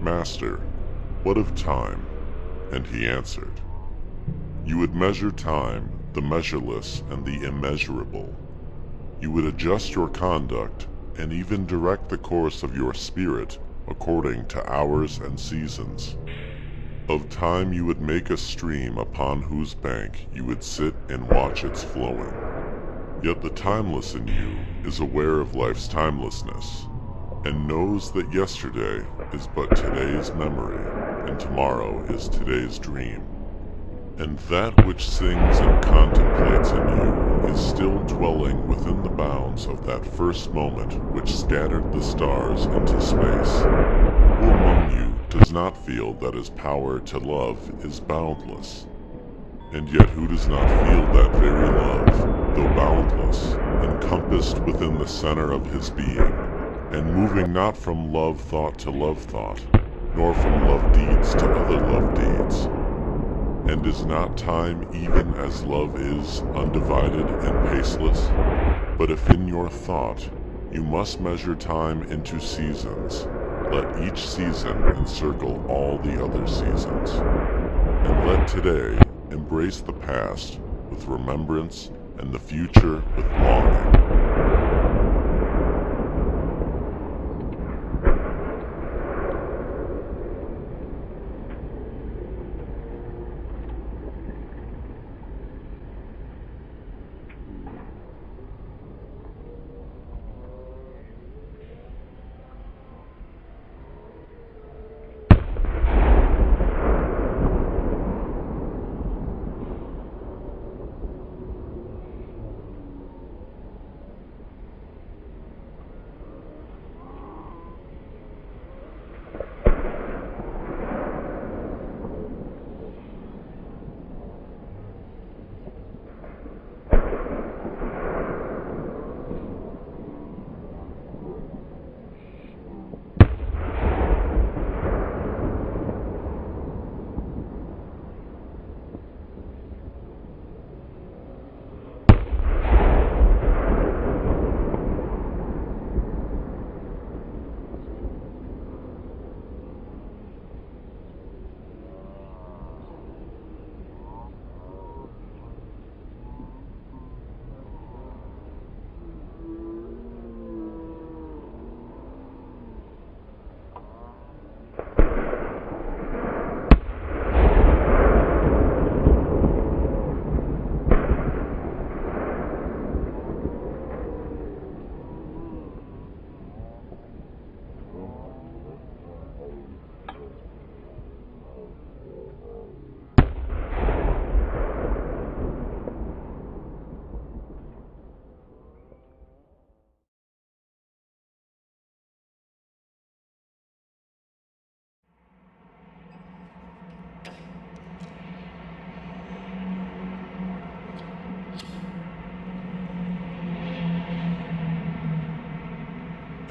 Master, what of time? And he answered, You would measure time, the measureless and the immeasurable. You would adjust your conduct, and even direct the course of your spirit according to hours and seasons. Of time you would make a stream upon whose bank you would sit and watch its flowing. Yet the timeless in you is aware of life's timelessness, and knows that yesterday is but today's memory, and tomorrow is today's dream. And that which sings and contemplates in you is still dwelling within the bounds of that first moment which scattered the stars into space. Who among you does not feel that his power to love is boundless? And yet who does not feel that very love, though boundless, encompassed within the center of his being, and moving not from love thought to love thought, nor from love deeds to other love deeds? And is not time even as love is, undivided and paceless? But if in your thought you must measure time into seasons, let each season encircle all the other seasons. And let today embrace the past with remembrance and the future with longing.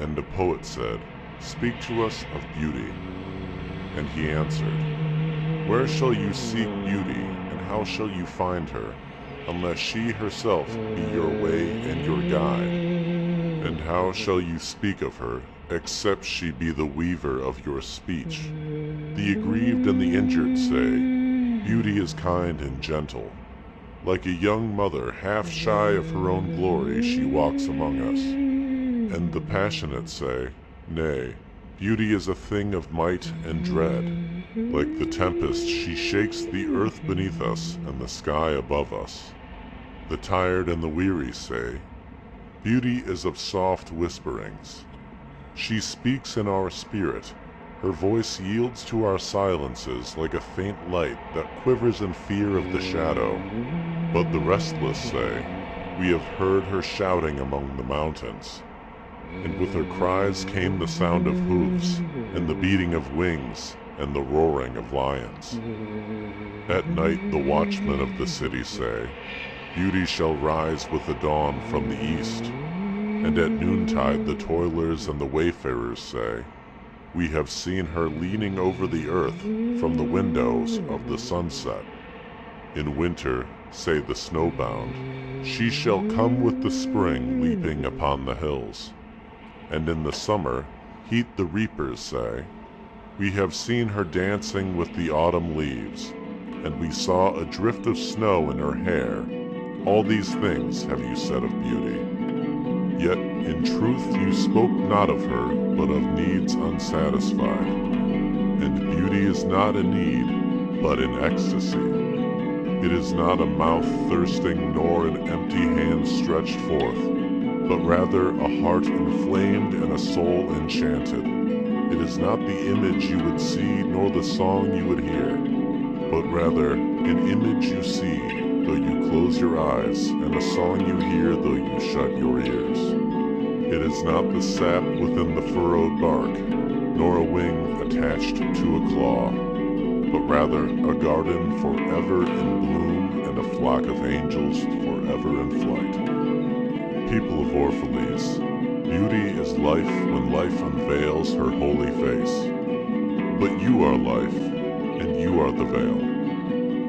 And a poet said, "Speak to us of beauty." And he answered, "Where shall you seek beauty, and how shall you find her, unless she herself be your way and your guide? And how shall you speak of her, except she be the weaver of your speech? The aggrieved and the injured say, Beauty is kind and gentle. Like a young mother, half shy of her own glory, she walks among us. And the passionate say, Nay, beauty is a thing of might and dread. Like the tempest, she shakes the earth beneath us and the sky above us. The tired and the weary say, Beauty is of soft whisperings. She speaks in our spirit. Her voice yields to our silences like a faint light that quivers in fear of the shadow. But the restless say, We have heard her shouting among the mountains. And with her cries came the sound of hooves, and the beating of wings, and the roaring of lions. At night the watchmen of the city say, Beauty shall rise with the dawn from the east. And at noontide the toilers and the wayfarers say, We have seen her leaning over the earth from the windows of the sunset. In winter, say the snowbound, She shall come with the spring leaping upon the hills. And in the summer, heat the reapers say, We have seen her dancing with the autumn leaves, and we saw a drift of snow in her hair. All these things have you said of beauty. Yet in truth you spoke not of her, but of needs unsatisfied. And beauty is not a need, but in ecstasy. It is not a mouth thirsting nor an empty hand stretched forth, but rather a heart inflamed and a soul enchanted. It is not the image you would see nor the song you would hear, but rather an image you see though you close your eyes, and a song you hear though you shut your ears. It is not the sap within the furrowed bark, nor a wing attached to a claw, but rather a garden forever in bloom and a flock of angels forever in flight. People of Orphalese, beauty is life when life unveils her holy face. But you are life, and you are the veil.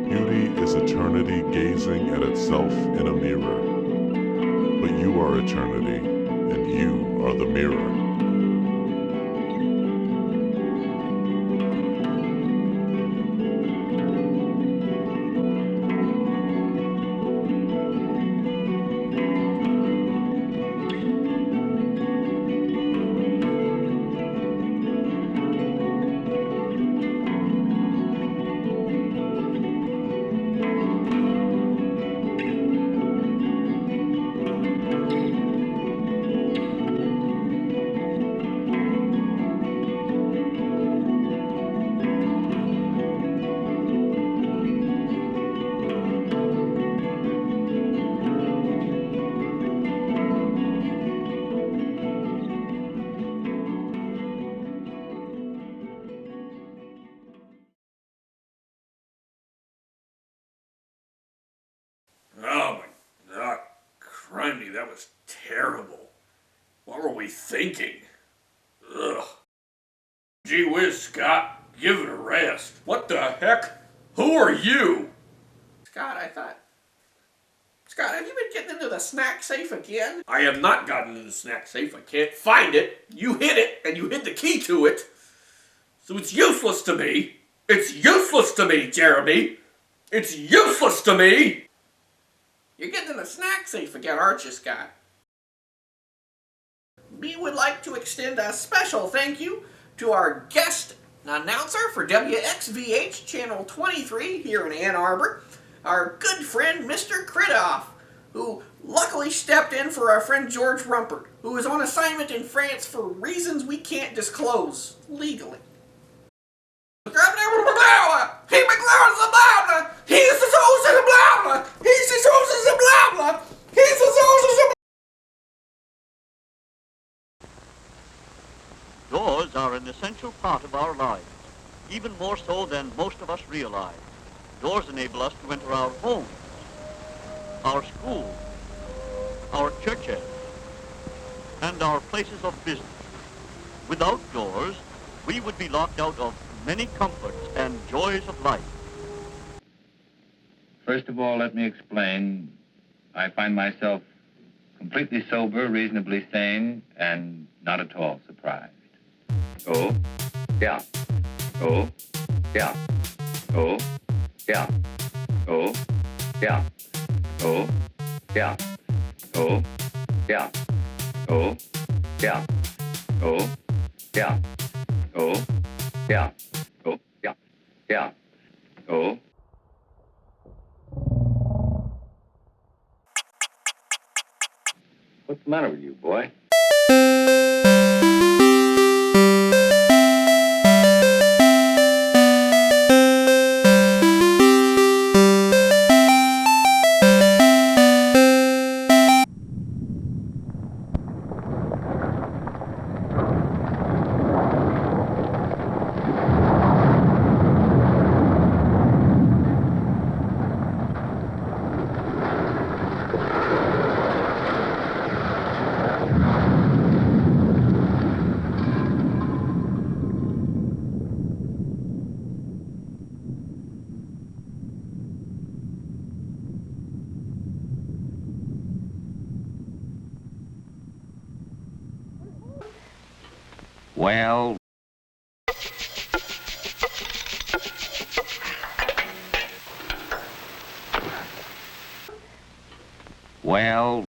Beauty is eternity gazing at itself in a mirror. But you are eternity, and you are the mirror. Oh my god, criminy, that was terrible. What were we thinking? Ugh. Gee whiz, Scott, give it a rest. What the heck? Who are you? Scott, have you been getting into the snack safe again? I have not gotten into the snack safe. I can't find it. You hid it, and you hid the key to it. So it's useless to me. It's useless to me, Jeremy. It's useless to me. You're getting in the snack safe again, aren't you, Scott? We would like to extend a special thank you to our guest announcer for WXVH Channel 23 here in Ann Arbor, our good friend Mr. Chriddof, who luckily stepped in for our friend George Rumpert, who is on assignment in France for reasons we can't disclose legally. Doors are an essential part of our lives, even more so than most of us realize. Doors enable us to enter our homes, our schools, our churches, and our places of business. Without doors, we would be locked out of many comforts and joys of life. First of all, let me explain. I find myself completely sober, reasonably sane, and not at all surprised. Oh, yeah. Oh, yeah. Oh, yeah. Oh, yeah. Oh, yeah. Oh, yeah. Oh, yeah. Oh, yeah. Oh, yeah. Oh, yeah. Yeah. Oh. What's the matter with you, boy? Well, well,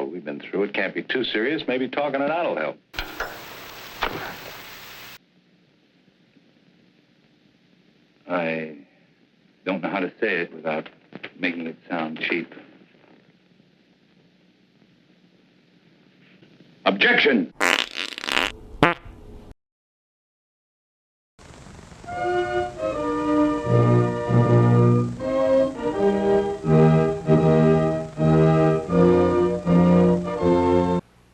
what we've been through. It can't be too serious. Maybe talking it out will help. I don't know how to say it without making it sound cheap. Objection!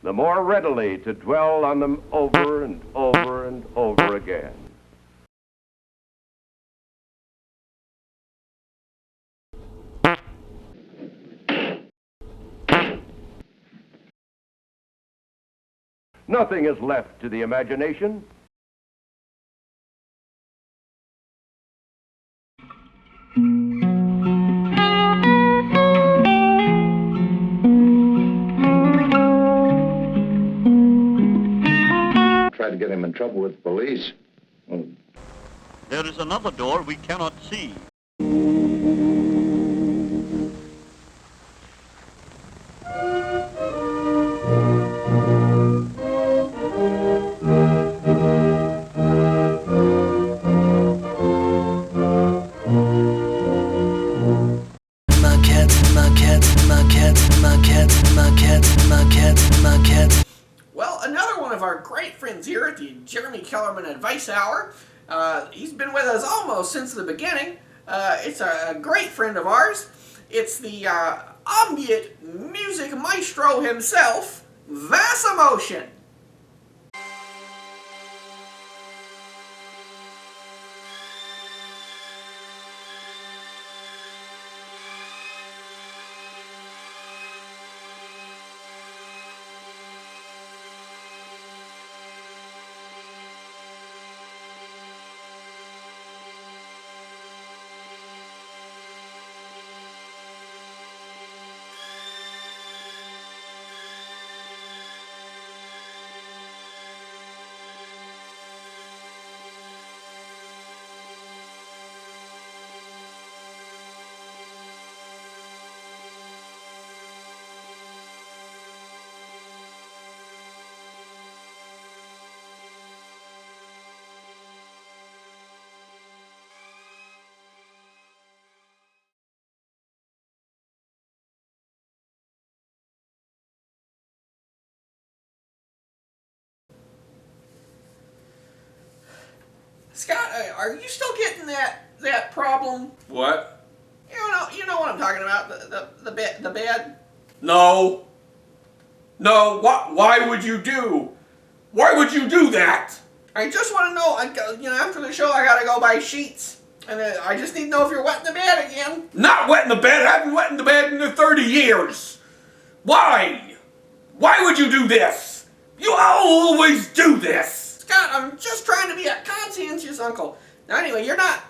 The more readily to dwell on them over and over and over again. Nothing is left to the imagination. Tried to get him in trouble with the police. There is another door we cannot see. Well, another one of our great friends here at the Jeremy Kellerman Advice Hour. He's been with us almost since the beginning. It's a great friend of ours. It's the ambient music maestro himself, Vasamotion. Scott, are you still getting that problem? What? You know what I'm talking about. The bed. No. No. Why would you do? Why would you do that? I just want to know. After the show, I gotta go buy sheets, and I just need to know if you're wetting the bed again. Not wetting the bed. I haven't wetting the bed in 30 years. Why? Why would you do this? You always do this. Scott, I'm just trying to be a conscientious uncle. Now, anyway, you're not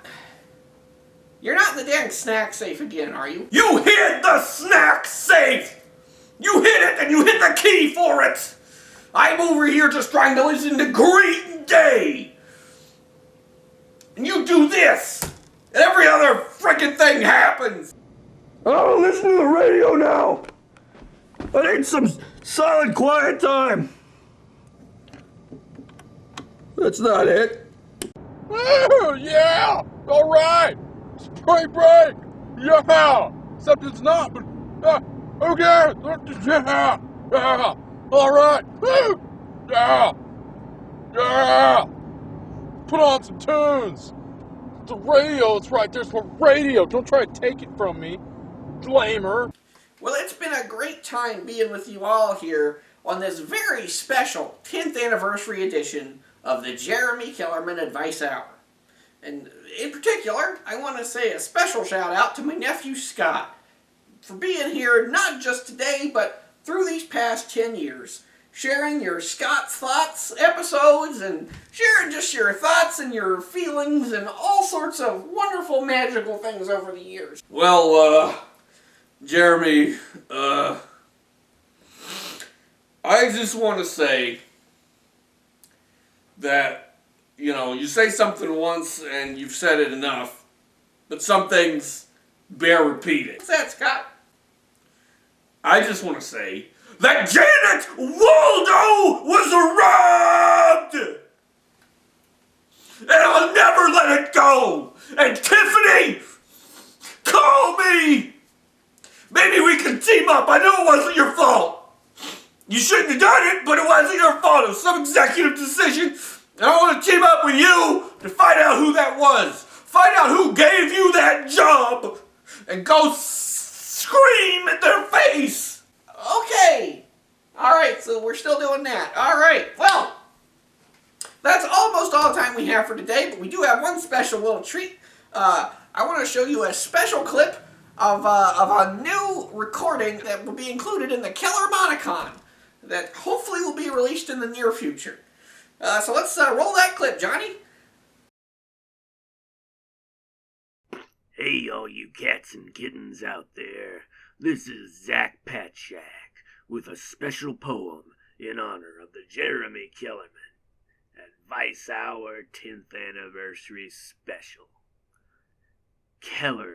in the dang snack safe again, are you? You hid the snack safe! You hid it and you hit the key for it! I'm over here just trying to listen to Green Day! And you do this! And every other frickin' thing happens! Oh, listen to the radio now! I need some solid quiet time! That's not it. Woo! Yeah! All right! Spring break! Yeah! Except it's not, but who cares? Yeah! Yeah! All right! Woo! Yeah! Yeah! Put on some tunes! The radio, it's right there's for radio. Don't try to take it from me, glamour. Well, it's been a great time being with you all here on this very special 10th anniversary edition of the Jeremy Kellerman Advice Hour. And in particular, I want to say a special shout out to my nephew Scott for being here not just today, but through these past 10 years, sharing your Scott's Thoughts episodes and sharing just your thoughts and your feelings and all sorts of wonderful, magical things over the years. Well, Jeremy, I just want to say that, you say something once and you've said it enough, but some things bear repeating. What's that, Scott? I just want to say that Janet Waldo was robbed! And I'll never let it go! And Tiffany, call me! Maybe we can team up. I know it wasn't your fault. You shouldn't have done it, but it wasn't your fault. It was some executive decision. And I want to team up with you to find out who that was. Find out who gave you that job. And go scream at their face. Okay. Alright, so we're still doing that. Alright, well, that's almost all the time we have for today, but we do have one special little treat. I want to show you a special clip of a new recording that will be included in the Kellermonicon that hopefully will be released in the near future. So let's roll that clip, Johnny. Hey, all you cats and kittens out there. This is Zach Patchak with a special poem in honor of the Jeremy Kellerman Advice Hour 10th Anniversary Special. Kellerman.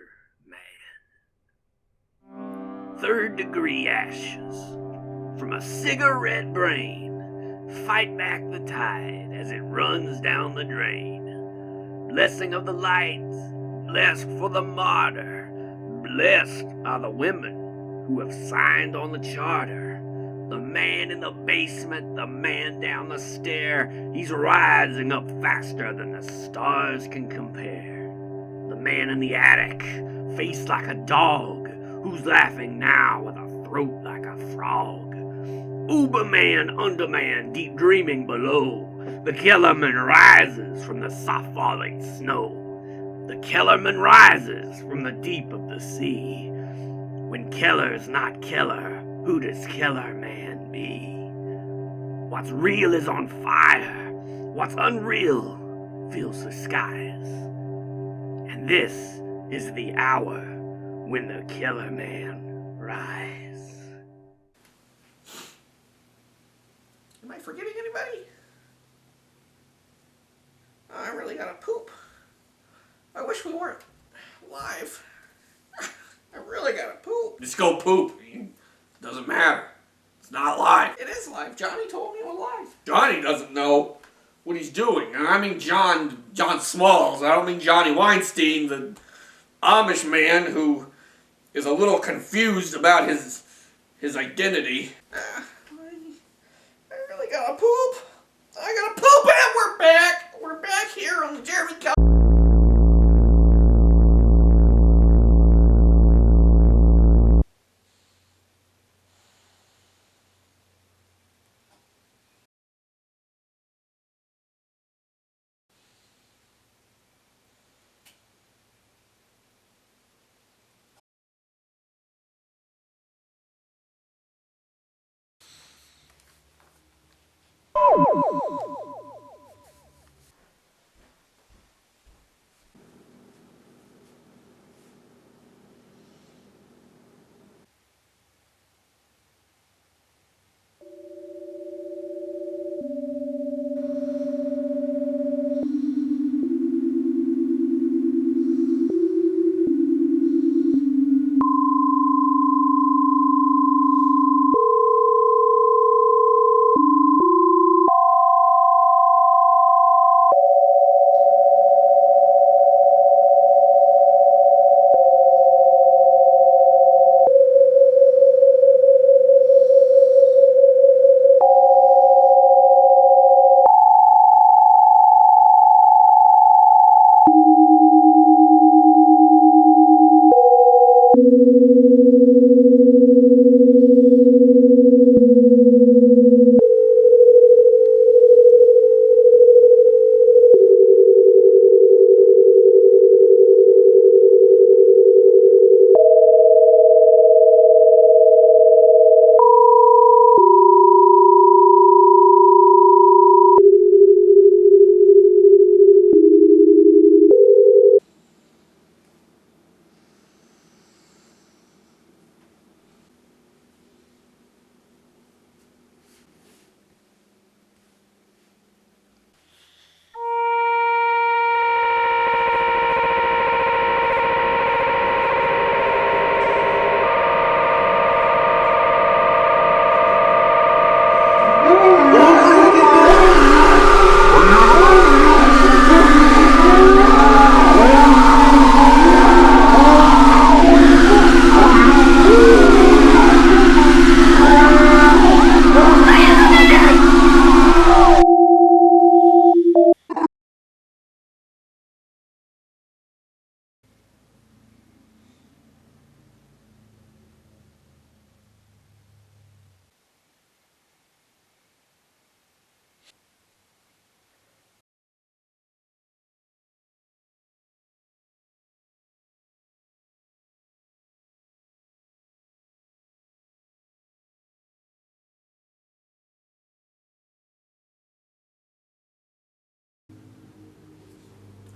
Third degree ashes from a cigarette brain. Fight back the tide as it runs down the drain. Blessing of the light, blessed for the martyr. Blessed are the women who have signed on the charter. The man in the basement, the man down the stair, he's rising up faster than the stars can compare. The man in the attic, face like a dog, who's laughing now with a throat like a frog. Uberman, underman, deep dreaming below. The Kellerman rises from the soft falling snow. The Kellerman rises from the deep of the sea. When Keller's not Keller, who does Kellerman be? What's real is on fire. What's unreal fills the skies. And this is the hour when the Kellerman rise. Am I forgetting anybody? Oh, I really gotta poop. I wish we weren't live. I really gotta poop. Just go poop. Doesn't matter. It's not live. It is live. Johnny told me it was live. Johnny doesn't know what he's doing. And I mean John Smalls. I don't mean Johnny Weinstein, the Amish man who is a little confused about his identity. I really gotta poop. I gotta poop and we're back. We're back here on the Jeremy Kellerman.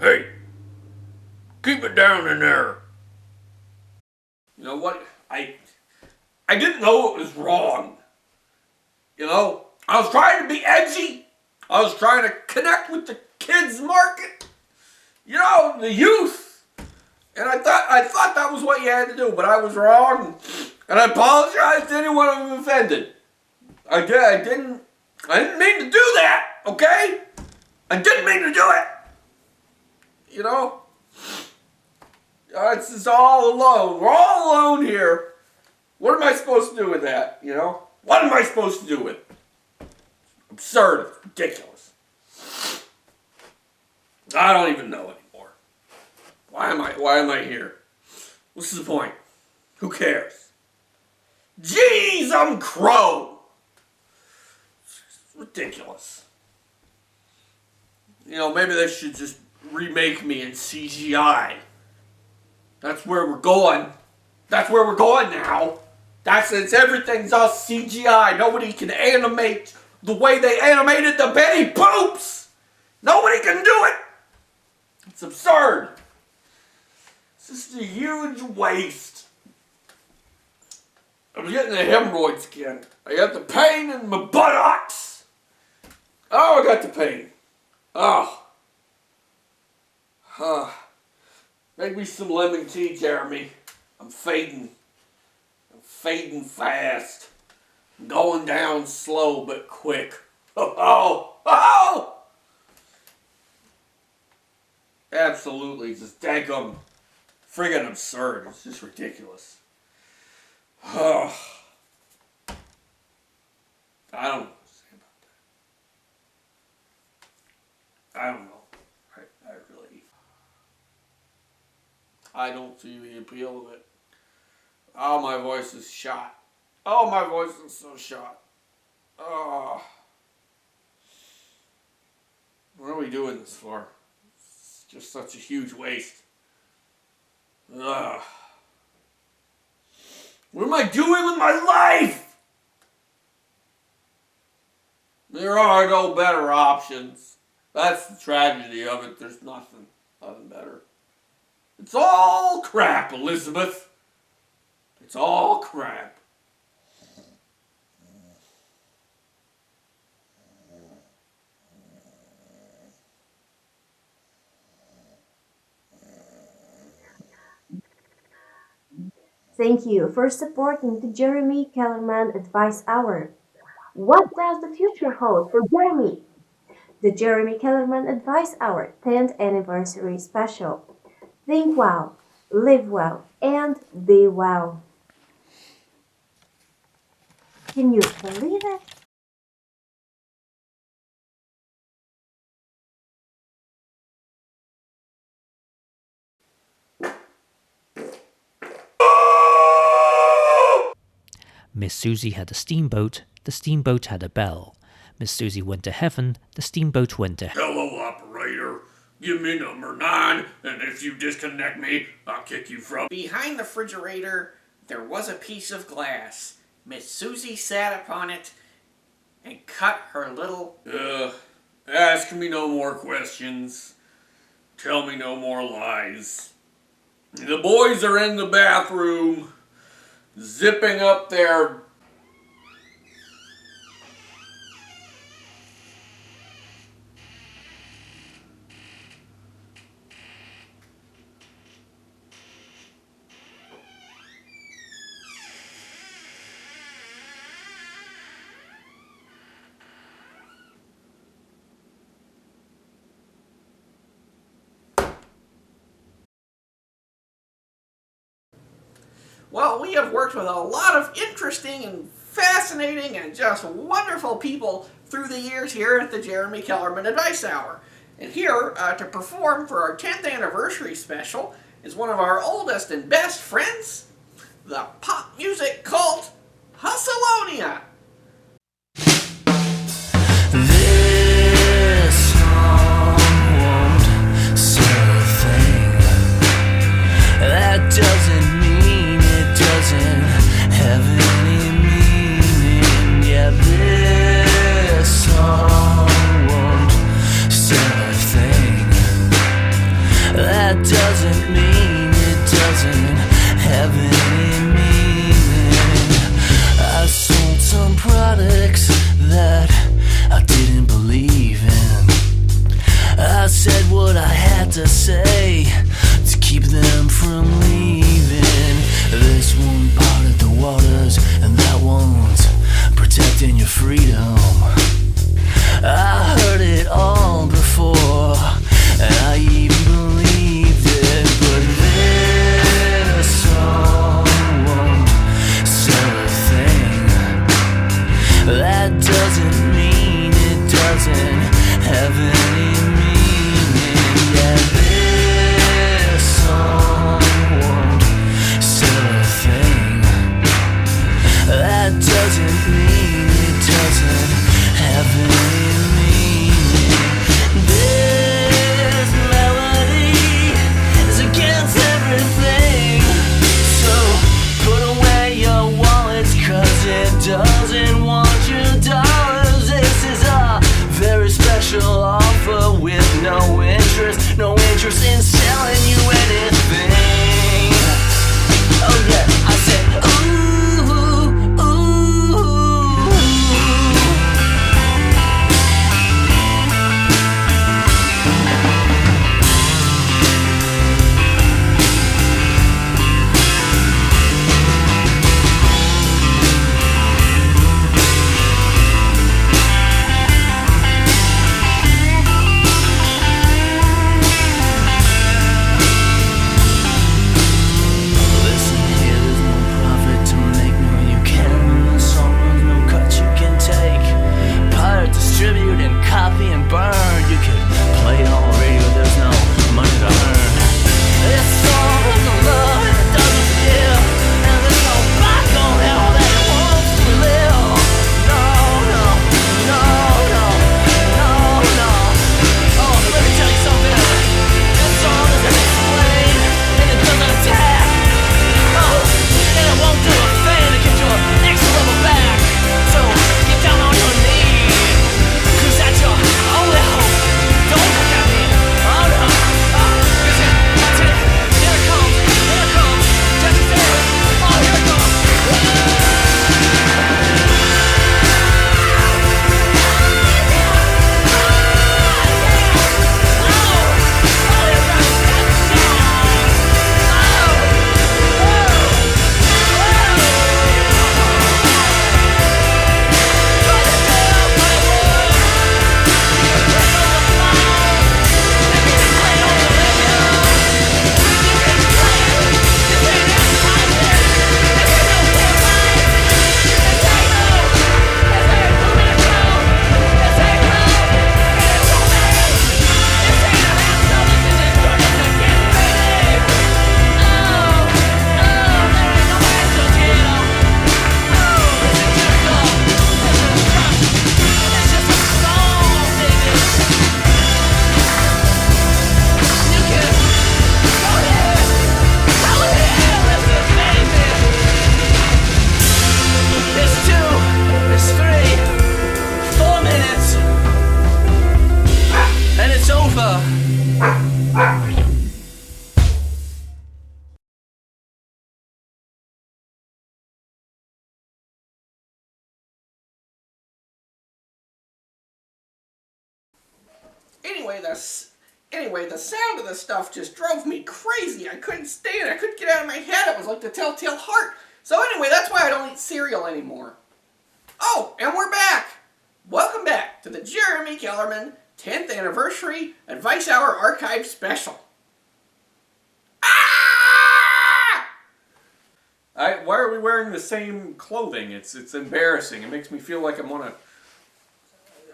Hey, keep it down in there. You know what? I didn't know it was wrong. You know, I was trying to be edgy. I was trying to connect with the kids market. You know, the youth. And I thought that was what you had to do, but I was wrong. And I apologize to anyone who was offended. I didn't mean to do that, okay? I didn't mean to do it. You know? It's just all alone. We're all alone here. What am I supposed to do with that, you know? What am I supposed to do with it? Absurd. It's ridiculous. I don't even know anymore. Why am I here? What's the point? Who cares? Jeez, I'm Crow. It's ridiculous. You know, maybe they should just remake me in CGI. That's where we're going. That's where we're going now. Everything's all CGI. Nobody can animate the way they animated the Betty Boops. Nobody can do it. It's absurd. It's just a huge waste. I'm getting the hemorrhoids again. I got the pain in my buttocks. Oh, I got the pain. Oh. Make me some lemon tea, Jeremy. I'm fading. I'm fading fast. I'm going down slow but quick. Oh! Absolutely, just daggum friggin' absurd. It's just ridiculous. Oh. I don't know what to say about that. I don't know. I don't see the appeal of it. Oh, my voice is shot. Oh, my voice is so shot. Oh. What are we doing this for? It's just such a huge waste. Ugh. What am I doing with my life? There are no better options. That's the tragedy of it. There's nothing better. It's all crap, Elizabeth. It's all crap. Thank you for supporting the Jeremy Kellerman Advice Hour. What does the future hold for Jeremy? The Jeremy Kellerman Advice Hour 10th Anniversary Special. Think well, live well, and be well. Can you believe it? Miss Susie had a steamboat, the steamboat had a bell. Miss Susie went to heaven, the steamboat went to hell. Hello, operator. Give me number 9, and if you disconnect me, I'll kick you from... Behind the refrigerator, there was a piece of glass. Miss Susie sat upon it and cut her little... Ask me no more questions. Tell me no more lies. The boys are in the bathroom, zipping up their... Well, we have worked with a lot of interesting and fascinating and just wonderful people through the years here at the Jeremy Kellerman Advice Hour. And here to perform for our 10th anniversary special is one of our oldest and best friends, the pop music cult Vasamotion. This song won't say a thing. That doesn't mean it doesn't have any meaning. Yeah, this song won't say a thing. freedom. I heard it all before, and I even believed it, but this song won't sell a thing. That doesn't mean it doesn't have any meaning. Yeah, this song won't sell a thing. That doesn't mean it doesn't have any meaning. This melody is against everything. So put away your wallets, 'cause it doesn't want your dollars. This is a very special offer with no interest in selling you anything. Oh yeah, I said ooh, ooh. Listen here, there's no profit to make, no you can. The song runs, no cut you can take. Pirate, distribute, and copy and burn. You can play it on radio, there's no money to earn. This song doesn't love and it doesn't forgive, and there's no back on hell that it wants to live. No, no, no, no, no, no. Oh, let me tell you something. This song doesn't explain, and it doesn't attack. Oh, and it won't do a thing to get your next level back. So get down on your knees, 'cause that's your only hope. Don't look at me. Oh no. Listen, that's it. Here it comes. Here it comes. Just say it. Oh, here it comes. It's 2, it's 3, 4 minutes, and it's over. Anyway, the sound of the stuff just drove me crazy. I couldn't stand it. I couldn't get it out of my head. It was like the telltale heart. So anyway, that's why I don't eat cereal anymore. Oh, and we're back. Welcome back to the Jeremy Kellerman 10th Anniversary Advice Hour Archive Special. Why are we wearing the same clothing? It's embarrassing. It makes me feel like I'm on a...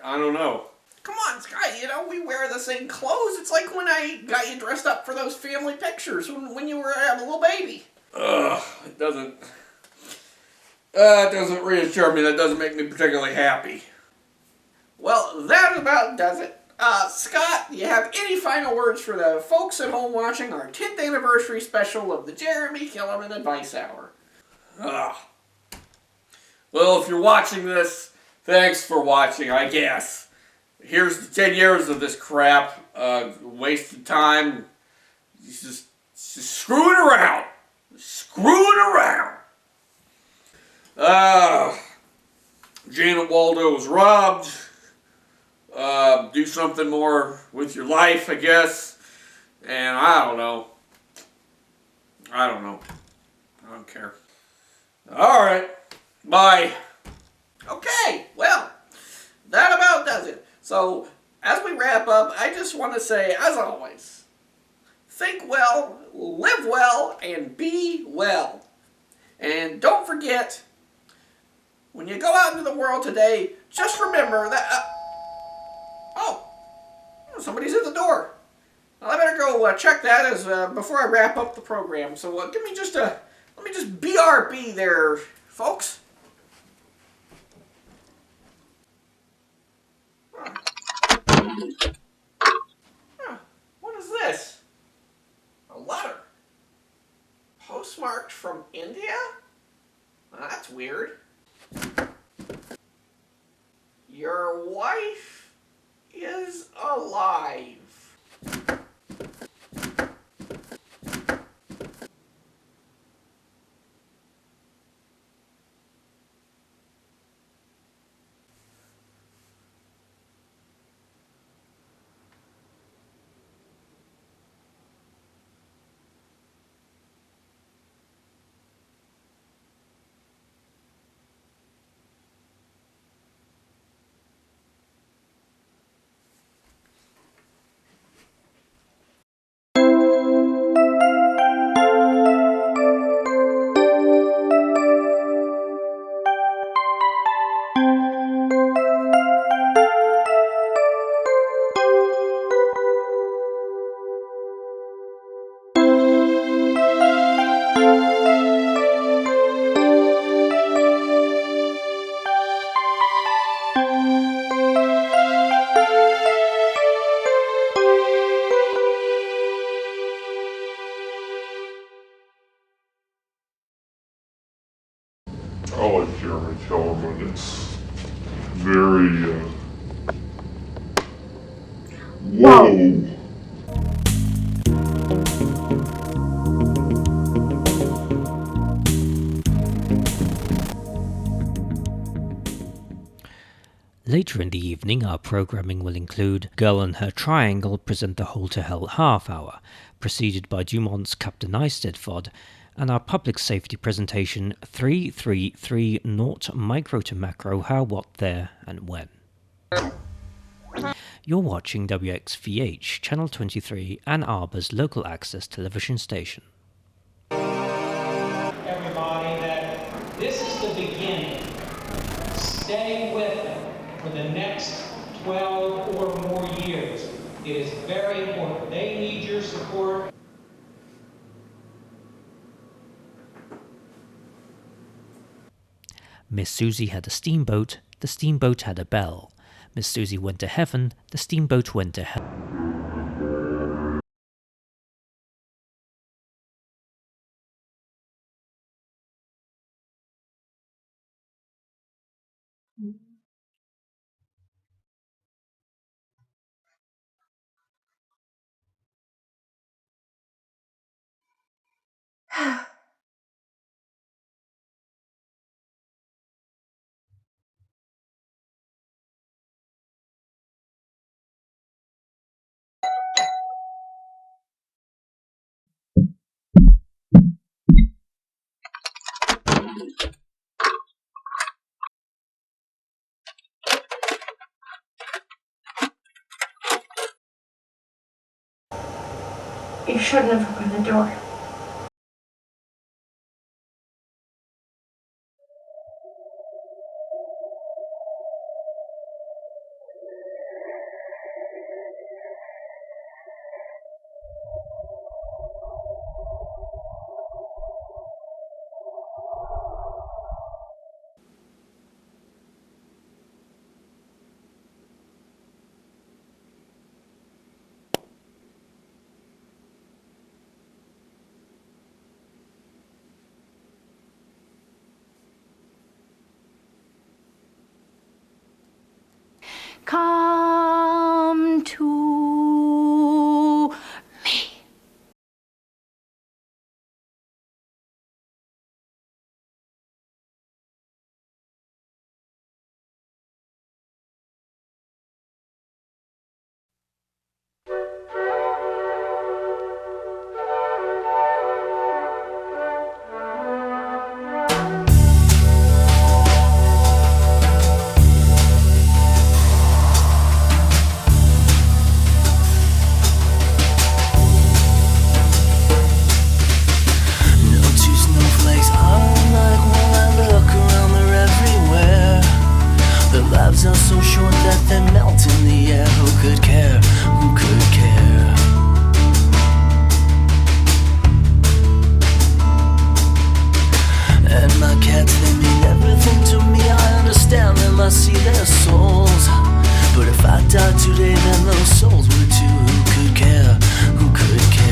I don't know. Come on, Sky, you know, we wear the same clothes. It's like when I got you dressed up for those family pictures when you were a little baby. Ugh, it doesn't reassure me. That doesn't make me particularly happy. Well, that about does it. Scott, do you have any final words for the folks at home watching our 10th Anniversary Special of the Jeremy Kellerman Advice Hour? Well, if you're watching this, thanks for watching, I guess. Here's the 10 years of this crap. Wasted time. Just screwing around. Screwing around. Janet Waldo was robbed. Do something more with your life, I guess. And I don't know. I don't care. Alright. Bye. Okay, well, So, as we wrap up, I just want to say, as always, think well, live well, and be well. And don't forget, when you go out into the world today, just remember that... somebody's at the door. Well, I better go check that as before I wrap up the program. So let me just BRB there, folks. What is this? A letter. Postmarked from India? Well, that's weird. Your wife is alive. I like Jeremy Kellerman. It's very, whoa! Later in the evening, our programming will include Girl and Her Triangle present the Hole to Hell half hour, preceded by Dumont's Captain Eisteddfod, and our public safety presentation 333 Micro to Macro, How, What, There, and When. You're watching WXVH, Channel 23, Ann Arbor's local access television station. Everybody, that this is the beginning. Stay with them for the next 12 or more years. It is very important. They need your support. Miss Susie had a steamboat, the steamboat had a bell. Miss Susie went to heaven, the steamboat went to hell. You shouldn't have opened the door. Come to me. days are so short that they melt in the air. Who could care? Who could care? And my cats, they mean everything to me. I understand them, I see their souls. But if I died today, then those souls would too. Who could care? Who could care?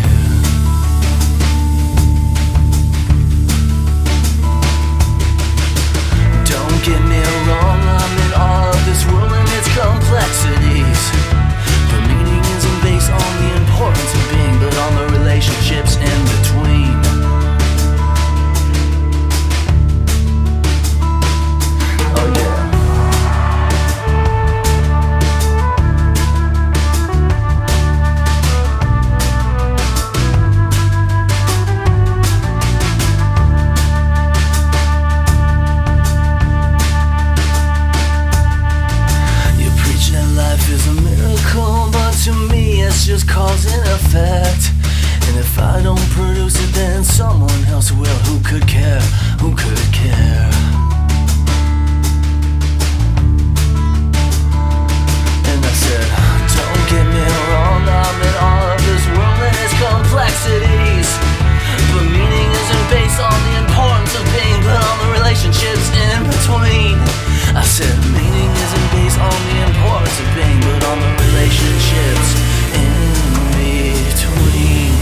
Don't get me wrong, I'm in awe of this world and its complexities. But meaning isn't based on the importance of being, but on the relationships in between. Oh yeah. You preach that life is a miracle, but to me it's just cause and effect. And if I don't produce it, then someone else will. Who could care? Who could care? And I said, don't get me wrong, I'm in awe of this world and its complexities. But meaning isn't based on the importance of being, but on the relationships in between. I said, meaning isn't based on the importance of being, but on the relationships in between.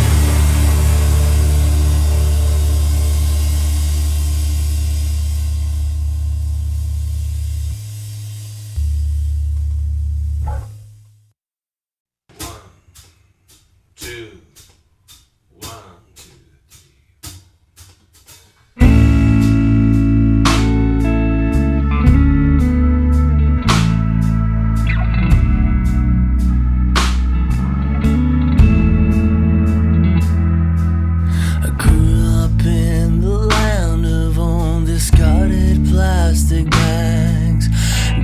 I grew up in the land of undiscarded plastic bags,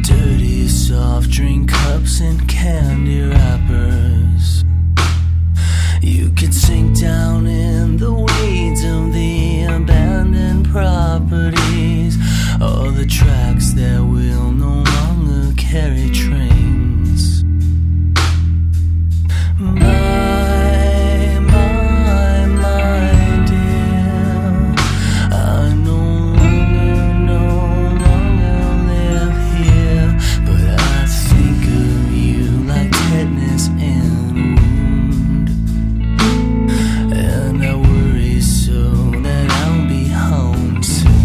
dirty soft drink cups and candy wrappers. You could sink down in the weeds of the abandoned properties, or the tracks that will no longer carry trains. My dear, I no longer live here, but I think of you like tetanus in a wound. And I worry so that I'll be home soon.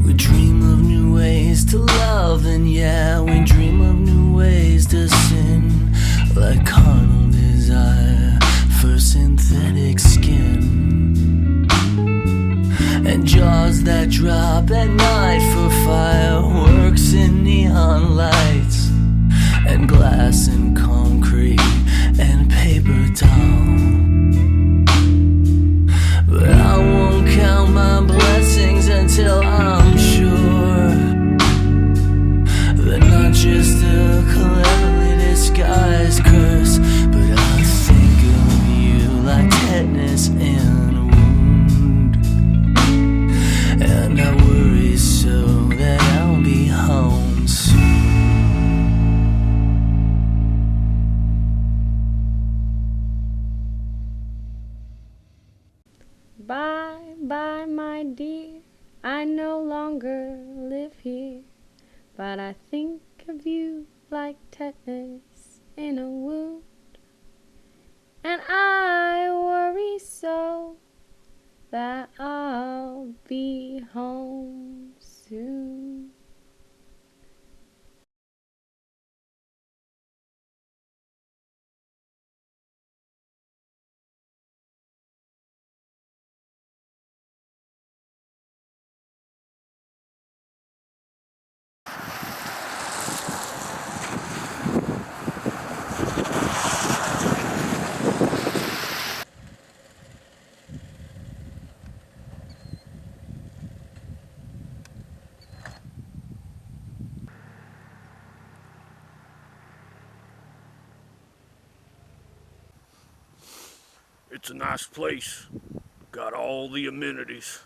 We dream of new ways to love, and yeah, we dream of new ways to sin, like carnal desire for synthetic skin, and jaws that drop at night for fireworks and neon lights, and glass and concrete and paper towel. But I won't count my blessings until I'm sure they're not just a cleverly disguised curse. But I think of you like tetanus in a wound, and I worry so that I'll be home soon. Bye, bye, my dear, I no longer live here, but I think of you like tetanus in a wound, and I worry so that I'll be home soon. It's a nice place. Got all the amenities.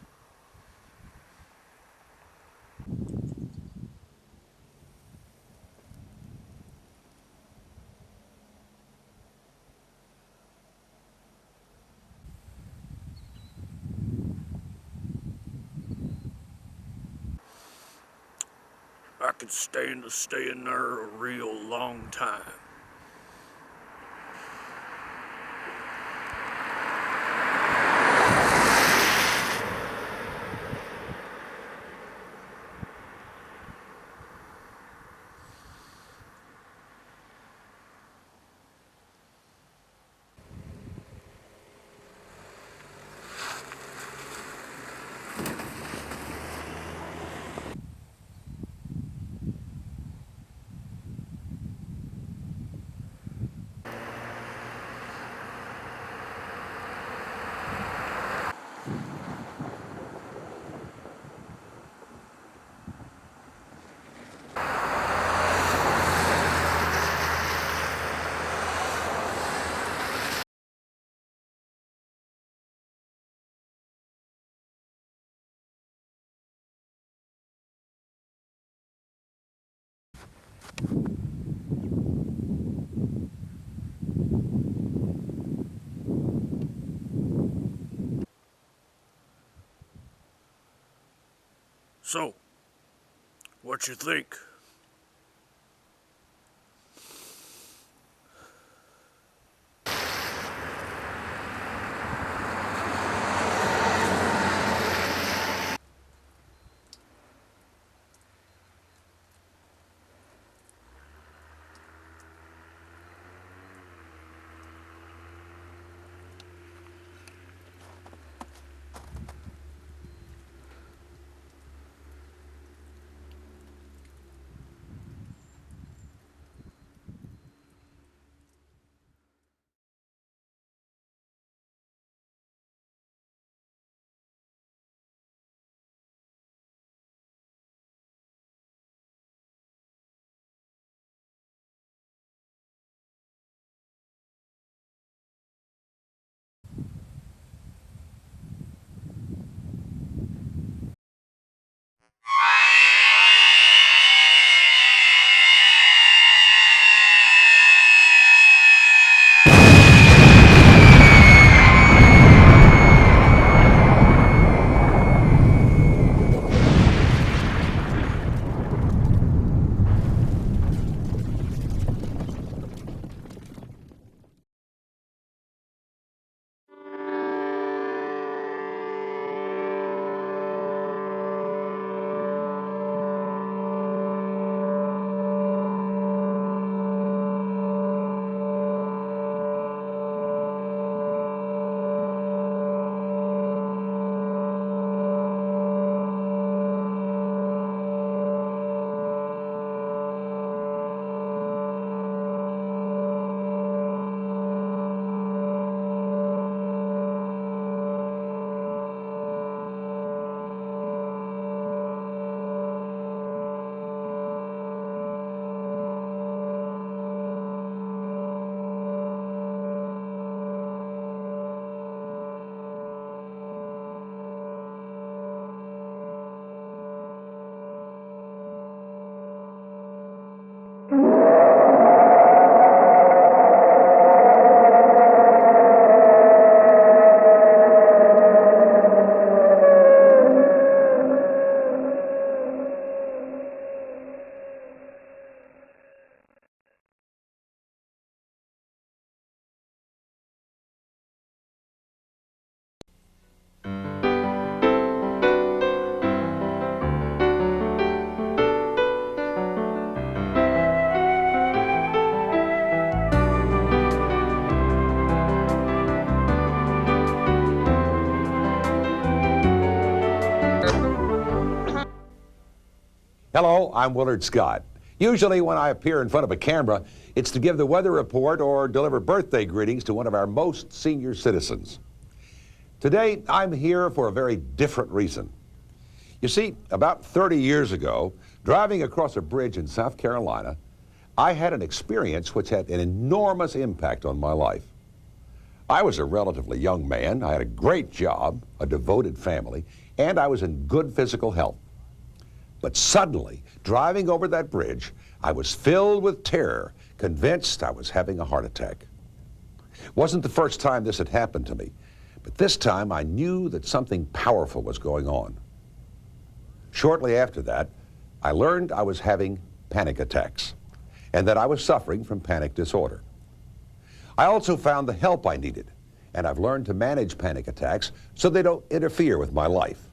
I could stand to stay in there a real long time. So, what you think? Hello, I'm Willard Scott. Usually when I appear in front of a camera, it's to give the weather report or deliver birthday greetings to one of our most senior citizens. Today, I'm here for a very different reason. You see, about 30 years ago, driving across a bridge in South Carolina, I had an experience which had an enormous impact on my life. I was a relatively young man. I had a great job, a devoted family, and I was in good physical health. But suddenly, driving over that bridge, I was filled with terror, convinced I was having a heart attack. It wasn't the first time this had happened to me, but this time I knew that something powerful was going on. Shortly after that, I learned I was having panic attacks and that I was suffering from panic disorder. I also found the help I needed, and I've learned to manage panic attacks so they don't interfere with my life.